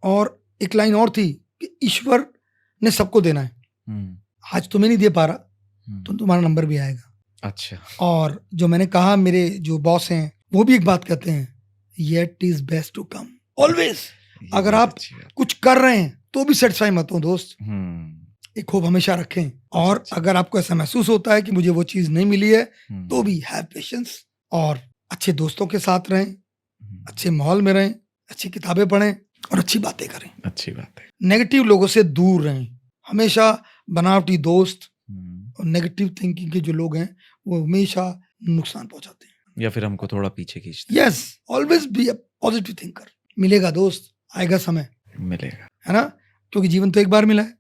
और एक लाइन और थी कि ईश्वर ने सबको देना है। आज तुम्हें नहीं दे पा रहा तो तुम्हारा नंबर भी आएगा। अच्छा। और जो मैंने कहा, मेरे जो बॉस हैं वो भी एक बात कहते हैं, yet is best to come always. अगर आप कुछ कर रहे हैं तो भी सेटिस्फाई मत हो दोस्त, एक होप हमेशा रखें। और अगर आपको ऐसा महसूस होता है कि मुझे वो चीज नहीं मिली है, तो भी हैव पेशेंस और अच्छे दोस्तों के साथ रहें, अच्छे माहौल में रहें, अच्छी किताबें पढ़ें और अच्छी बातें करें। अच्छी बात है। नेगेटिव लोगों से दूर रहें। हमेशा बनावटी दोस्त और नेगेटिव थिंकिंग के जो लोग हैं वो हमेशा नुकसान पहुंचाते हैं या फिर हमको थोड़ा पीछे खींचते हैं। Yes, always be a positive thinker. मिलेगा दोस्त, आएगा समय, मिलेगा, है ना? क्योंकि जीवन तो एक बार मिला है।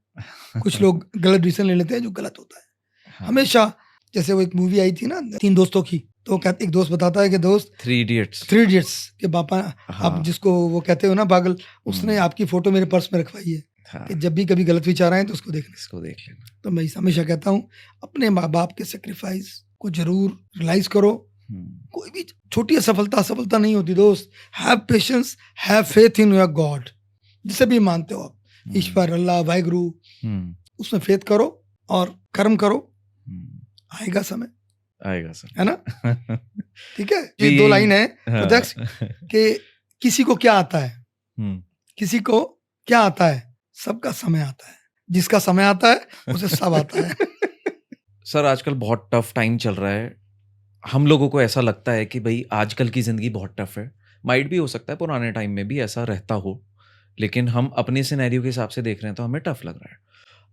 कुछ लोग गलत डिसीजन ले लेते हैं जो गलत होता है। हाँ। हमेशा, जैसे वो एक मूवी आई थी ना 3 दोस्तों की, तो क्या एक दोस्त बताता है कि दोस्त 3 इडियट्स के पापा, हाँ। आप जिसको वो कहते हो ना पागल, उसने आपकी फोटो मेरे पर्स में रखवाई है। हाँ। कि जब भी कभी गलत विचार आए तो उसको देखना, इसको देख लेना। तो मैं हमेशा कहता हूँ अपने माँ बाप के सेक्रीफाइस को जरूर रियलाइज करो। कोई भी छोटी असफलता नहीं होती दोस्त। Have patience, have faith in your God. जिसे भी मानते हो आप, ईश्वर, अल्लाह, वाहिगुरु, उसमें फेथ करो और कर्म करो। आएगा समय, है ना? ठीक है। ये 2 लाइन है प्रत्यक्ष कि किसी को क्या आता है, किसी को क्या आता है, सबका समय आता है। जिसका समय आता है उसे सब आता है। सर, आजकल बहुत टफ टाइम चल रहा है। हम लोगों को ऐसा लगता है कि भाई आजकल की जिंदगी बहुत टफ है। माइट भी हो सकता है पुराने टाइम में भी ऐसा रहता हो, लेकिन हम अपने सिनेरियो के हिसाब से देख रहे हैं तो हमें टफ लग रहा है।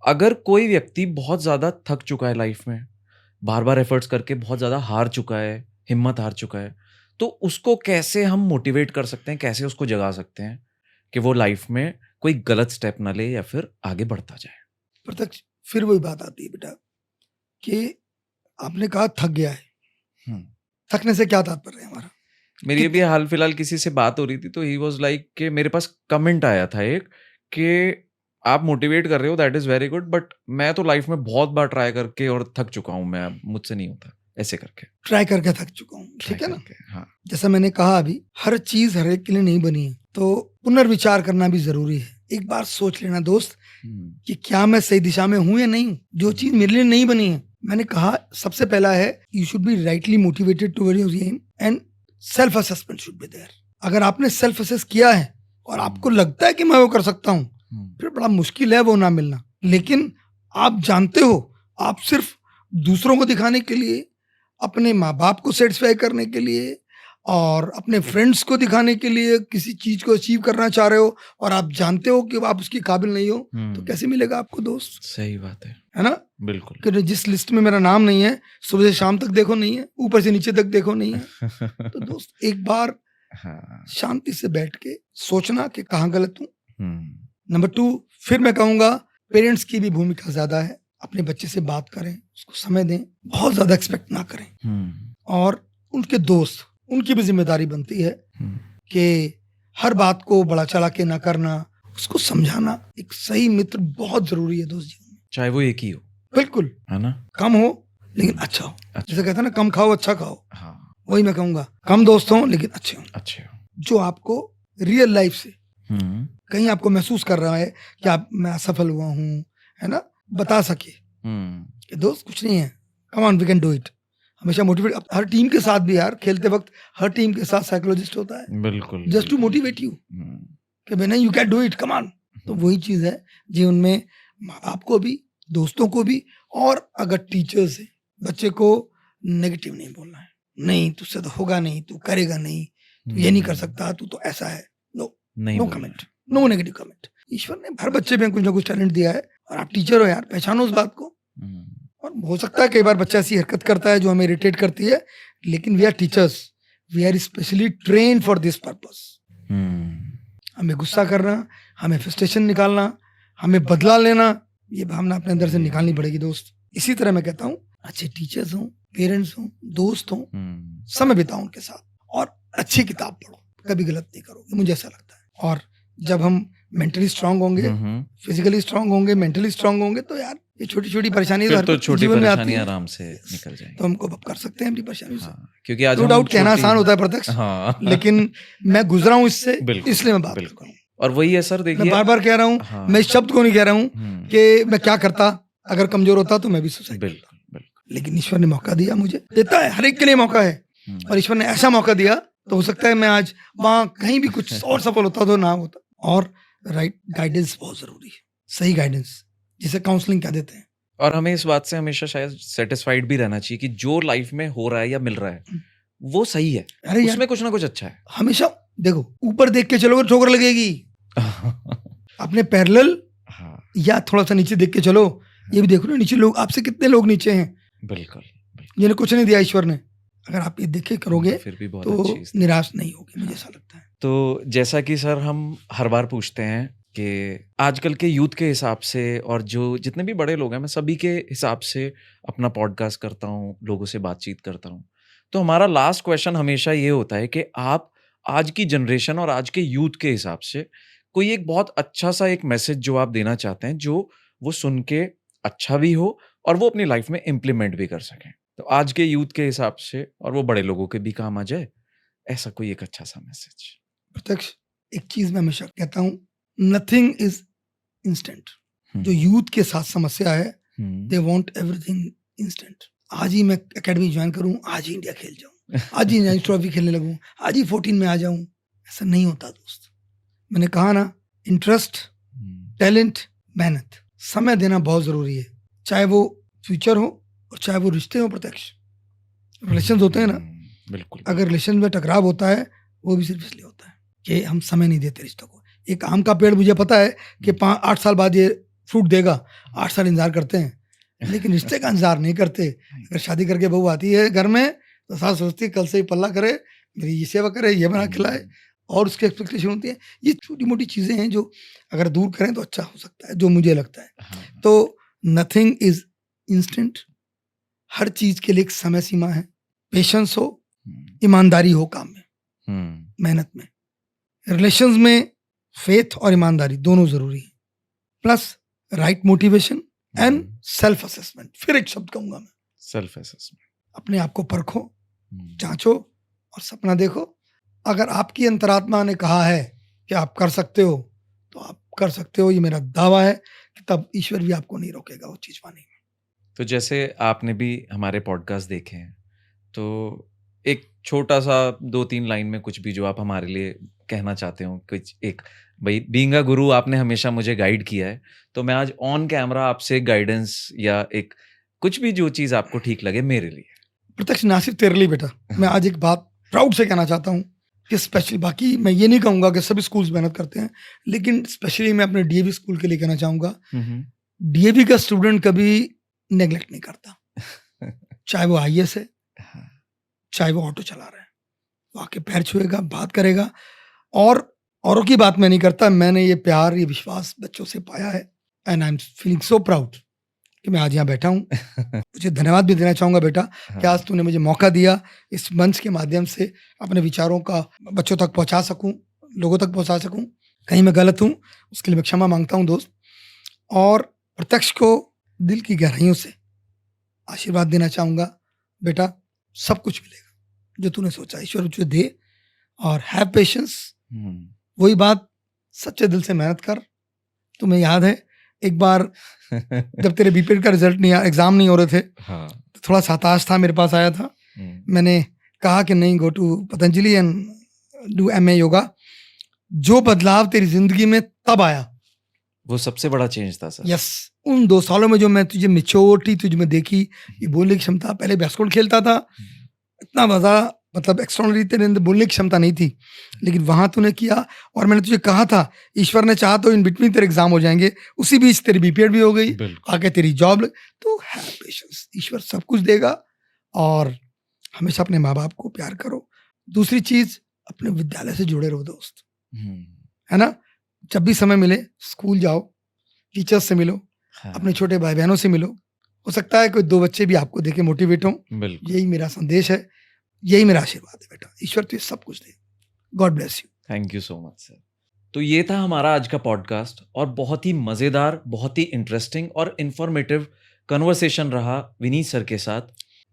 अगर कोई व्यक्ति बहुत ज्यादा थक चुका है लाइफ में, बार बार एफर्ट्स करके बहुत ज्यादा हार चुका है, हिम्मत हार चुका है, तो उसको कैसे हम मोटिवेट कर सकते हैं, कैसे उसको जगा सकते हैं कि वो लाइफ में कोई गलत स्टेप ना ले या फिर आगे बढ़ता जाए? प्रत्यक्ष फिर वही बात आती है बेटा कि आपने कहा थक गया है। थकने से क्या तात्पर्य है हमारा? मेरी अभी हाल फिलहाल किसी से बात हो रही थी तो ही वाज लाइक कि मेरे पास कमेंट आया था एक कि आप मोटिवेट कर रहे हो, that is very good, but मैं तो लाइफ में बहुत बार ट्राई करके और थक चुका हूं, मैं मुझसे नहीं होता, ऐसे करके ट्राई करके थक चुका हूँ। ठीक है ना? हाँ। जैसा मैंने कहा अभी, हर चीज हर एक के लिए नहीं बनी है, तो पुनर्विचार करना भी जरूरी है। एक बार सोच लेना दोस्त कि क्या मैं सही दिशा में हूं या नहीं। जो चीज मेरे लिए नहीं बनी है, मैंने कहा सबसे पहला है you should be rightly motivated toward your aim and self assessment should be there. अगर आपने सेल्फ असेस किया है और आपको लगता है कि मैं वो कर सकता हूँ, फिर बड़ा मुश्किल है वो ना मिलना। लेकिन आप जानते हो, आप सिर्फ दूसरों को दिखाने के लिए, अपने माँ बाप को सेटिस्फाई करने के लिए और अपने फ्रेंड्स को दिखाने के लिए किसी चीज को अचीव करना चाह रहे हो और आप जानते हो कि आप उसके काबिल नहीं हो, तो कैसे मिलेगा आपको दोस्त? सही बात है ना? बिल्कुल। कि जिस लिस्ट में मेरा नाम नहीं है, सुबह से शाम तक देखो नहीं है, ऊपर से नीचे तक देखो नहीं है। तो दोस्त एक बार शांति से बैठ के सोचना कि कहाँ गलत हूँ नंबर 2, फिर मैं कहूँगा पेरेंट्स की भी भूमिका ज़्यादा है। अपने बच्चे से बात करें, उसको समय दें, बहुत ज़्यादा एक्सपेक्ट ना करें। और उनके दोस्त, उनकी भी ज़िम्मेदारी बनती है कि हर बात को बढ़ा चढ़ा के ना करना, उसको समझाना। एक सही मित्र बहुत ज़रूरी है दोस्त जीवन में। चाहे वो एक ही हो, बिल्कुल, है ना? कम हो लेकिन अच्छा हो। जैसे कहते हैं ना, कम खाओ अच्छा खाओ, हाँ, वही मैं कहूँगा। कम दोस्त हों लेकिन अच्छे हों, अच्छे हो। जो आपको रियल लाइफ से हम्म, कहीं आपको महसूस कर रहा है कि आप मैं असफल हुआ हूँ, है ना, बता सके कि दोस्त कुछ नहीं है, come on we can do it. हमेशा मोटिवेट, हर टीम के साथ भी यार, खेलते वक्त हर टीम के साथ साइकोलॉजिस्ट होता है, बिल्कुल, जस्ट टू मोटिवेट यू कि भाई नहीं, you can do it, come on. तो वही चीज़ है जीवन में, माँ बाप को भी, दोस्तों को भी, और अगर टीचर्स है, बच्चे को नेगेटिव नहीं बोलना है। नहीं, तुझसे तो होगा नहीं, तू करेगा नहीं, तू ये नहीं कर सकता, तू तो ऐसा है। नो, नहीं नो बोलना कमेंट, नो नेगेटिव कमेंट। ईश्वर ने हर बच्चे में कुछ ना कुछ टैलेंट दिया है, और आप टीचर हो यार, पहचानो उस बात को। और हो सकता है कई बार बच्चा ऐसी हरकत करता है जो हमें इरिटेट करती है, लेकिन we are teachers, we are specially train for this purpose. हमें गुस्सा करना, हमें फ्रस्ट्रेशन निकालना, हमें बदला लेना, ये भावना अपने अंदर से निकालनी पड़ेगी दोस्त। इसी तरह मैं कहता हूँ, अच्छे टीचर्स हों, पेरेंट्स हों, दोस्त हों, समय बिताओ उनके साथ, और अच्छी किताब पढ़ो, कभी गलत नहीं करोगे, मुझे ऐसा लगता है। और जब हम मेंटली स्ट्रांग होंगे, फिजिकली स्ट्रांग होंगे, मेंटली स्ट्रांग होंगे, तो यार ये छोटी छोटी परेशानी फिर तो छोटी जीवन में आती परेशानी है, आराम से निकल जाएंगी। तो हमको कर सकते हैं अपनी परेशानी से। हाँ, क्योंकि आज नो हम डाउट कहना छोटी- आसान होता है प्रत्यक्ष, हाँ, लेकिन मैं गुजरा हूँ इससे, बिल्कुल, इसलिए मैं बात बिल्कुल। करता हूँ। और वही है सर, मैं देखिए, बार बार कह रहा हूँ, हाँ, मैं इस शब्द को नहीं कह रहा हूँ कि मैं क्या करता अगर कमजोर होता, तो मैं भी सुसाइड करता। बिल्कुल, बिल्कुल। लेकिन ईश्वर ने मौका दिया, मुझे देता है, हर एक के लिए मौका है, और ईश्वर ने ऐसा मौका दिया, तो हो सकता है मैं आज वहां कहीं भी कुछ और सफल होता तो ना होता। और राइट गाइडेंस बहुत जरूरी है, सही गाइडेंस, जिसे काउंसलिंग कह देते हैं। और हमें इस बात से हमेशा शायद सेटिस्फाइड भी रहना चाहिए कि जो लाइफ में हो रहा है या मिल रहा है वो सही है, अरे यार, उसमें कुछ ना कुछ अच्छा है। हमेशा देखो, ऊपर देख के चलोगे ठोकर लगेगी, अपने पैरेलल हाँ, या थोड़ा सा नीचे देख के चलो। ये भी देखो ना, नीचे लोग, आपसे कितने लोग नीचे हैं, बिल्कुल, जिन्हें कुछ नहीं दिया ईश्वर ने। अगर आप ये देखे करोगे फिर भी बहुत तो अच्छी स्थिति। निराश नहीं होगे, मुझे ऐसा लगता है। तो जैसा कि सर हम हर बार पूछते हैं कि आजकल के यूथ के हिसाब से और जो जितने भी बड़े लोग हैं, मैं सभी के हिसाब से अपना पॉडकास्ट करता हूँ, लोगों से बातचीत करता हूँ। तो हमारा लास्ट क्वेश्चन हमेशा ये होता है कि आप आज की जनरेशन और आज के यूथ के हिसाब से कोई एक बहुत अच्छा सा एक मैसेज जो आप देना चाहते हैं, जो वो सुन के अच्छा भी हो और वो अपनी लाइफ में इम्प्लीमेंट भी कर सकें। तो आज के यूथ के हिसाब से और वो बड़े लोगों के भी काम आ जाए, ऐसा कोई एक अच्छा सा मैसेज। प्रत्यक्ष, एक चीज मैं हमेशा कहता हूँ, नथिंग इज इंस्टेंट। जो यूथ के साथ समस्या है, दे वांट एवरीथिंग इंस्टेंट। आज ही मैं एकेडमी ज्वाइन करूं, आज ही इंडिया खेल जाऊं, आज ही नेशनल ट्रॉफी खेलने लगूं, आज ही 14 में आ जाऊं, ऐसा नहीं होता दोस्त। मैंने कहा ना, इंटरेस्ट, टैलेंट, मेहनत, समय देना बहुत जरूरी है, चाहे वो फ्यूचर हो और चाहे वो रिश्ते हो। प्रत्यक्ष, रिलेशन होते हैं ना, बिल्कुल, अगर रिलेशन में टकराव होता है, वो भी सिर्फ इसलिए होता है कि हम समय नहीं देते रिश्तों को। एक आम का पेड़, मुझे पता है कि 8 साल बाद ये फ्रूट देगा, 8 साल इंतजार करते हैं, लेकिन रिश्ते का इंतजार नहीं करते। अगर शादी करके बहू आती है घर में, तो सास सोचती है कल से ही पल्ला करे, मेरी ये सेवा करे, ये बना खिलाए, और उसकी एक्सपेक्टेशन होती है। ये छोटी मोटी चीजें हैं जो अगर दूर करें तो अच्छा हो सकता है, जो मुझे लगता है। तो नथिंग इज इंस्टेंट, हर चीज के लिए एक समय सीमा है। पेशेंस हो, ईमानदारी हो काम में, मेहनत में, रिलेशंस में फेथ और ईमानदारी दोनों जरूरी है, plus right motivation and self assessment. फिर एक शब्द कहूंगा मैं, सेल्फ असेसमेंट। अपने आप को परखो, जांचो और सपना देखो। अगर आपकी अंतरात्मा ने कहा है कि आप कर सकते हो, तो आप कर सकते हो, ये मेरा दावा है कि तब ईश्वर भी आपको नहीं रोकेगा वो चीज पाने में। तो जैसे आपने भी हमारे पॉडकास्ट देखे हैं, तो एक छोटा सा 2-3 लाइन में कुछ भी जो आप हमारे लिए कहना चाहते हो, कुछ एक, भाई बीइंग अ गुरु आपने हमेशा मुझे गाइड किया है, तो मैं आज ऑन कैमरा आपसे गाइडेंस या एक कुछ भी जो चीज आपको ठीक लगे मेरे लिए। प्रत्यक्ष, ना सिर्फ तेरे लिए बेटा, मैं आज एक बात प्राउड से कहना चाहता हूँ कि स्पेशली, बाकी मैं ये नहीं कहूंगा कि सभी स्कूल्स मेहनत करते हैं, लेकिन स्पेशली मैं अपने डीएवी स्कूल के लिए कहना चाहूंगा, डीएवी का स्टूडेंट कभी नेग्लेक्ट नहीं करता। चाहे वो आईएएस है, चाहे वो ऑटो चला रहा है, वो आके पैर छुएगा, बात करेगा, और औरों की बात मैं नहीं करता, मैंने ये प्यार, ये विश्वास बच्चों से पाया है and I am feeling so proud कि मैं आज यहाँ बैठा हूँ। तुझे धन्यवाद भी देना चाहूँगा बेटा कि हाँ, आज तूने मुझे मौका दिया इस मंच के माध्यम से अपने विचारों का बच्चों तक पहुँचा सकूँ, लोगों तक पहुँचा सकूँ। कहीं मैं गलत हूँ, उसके लिए मैं क्षमा माँगता हूँ दोस्त। और प्रत्यक्ष को दिल की गहराइयों से आशीर्वाद देना चाहूँगा, बेटा सब कुछ मिलेगा, जो तूने सोचा ईश्वर तुझे दे और हैव पेशेंस। हुँ। वही बात, सच्चे दिल से मेहनत कर। तुम्हें याद है एक बार जब तेरे बीपीएड का रिजल्ट नहीं एग्जाम नहीं हो रहे थे, हाँ। तो थोड़ा सा हताश था, मेरे पास आया था। हुँ। मैंने कहा कि नहीं, go to Patanjali and do MA yoga. जो बदलाव तेरी जिंदगी में तब आया, वो सबसे बड़ा चेंज था सर। यस, उन 2 सालों में जो मैं तुझे मैच्योरिटी तुझ में देखी, ये बोलने की क्षमता, पहले बास्केटबॉल खेलता था, इतना मजा, मतलब एक्स्ट्राऑर्डिनरी तेरे अंदर बोलने की क्षमता नहीं थी, लेकिन वहां तूने किया। और मैंने तुझे कहा था ईश्वर ने चाहा तो इन बिटवीन तेरे एग्जाम हो जाएंगे, उसी बीच तेरी बीपीएड भी हो गई, बिल्कुल। आगे तेरी जॉब। तो हैव पेशेंस, ईश्वर सब कुछ देगा। और हमेशा अपने माँ बाप को प्यार करो। दूसरी चीज, अपने विद्यालय से जुड़े रहो दोस्त, हुँ। है ना। जब भी समय मिले स्कूल जाओ, टीचर्स से मिलो, हाँ, अपने छोटे भाई बहनों से मिलो। हो सकता है कोई 2 बच्चे भी आपको देख के मोटिवेट हों। बिल्कुल। यही मेरा संदेश है, यही मेरा आशीर्वाद है बेटा। ईश्वर तुझे सब कुछ दे। God bless you. Thank you so much sir. तो ये था हमारा आज का पॉडकास्ट और बहुत ही मज़ेदार, बहुत ही इंटरेस्टिंग और इन्फॉर्मेटिव कन्वर्सेशन रहा विनीत सर के साथ।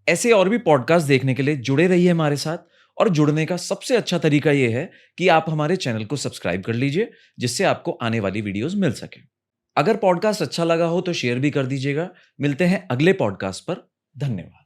ऐसे और भी पॉडकास्ट देखने के लिए जुड़े रहिए हमारे साथ, और जुड़ने का सबसे अच्छा तरीका ये है कि आप हमारे चैनल को सब्सक्राइब कर लीजिए, जिससे आपको आने वाली वीडियोस मिल सके। अगर पॉडकास्ट अच्छा लगा हो तो शेयर भी कर दीजिएगा। मिलते हैं अगले पॉडकास्ट पर। धन्यवाद।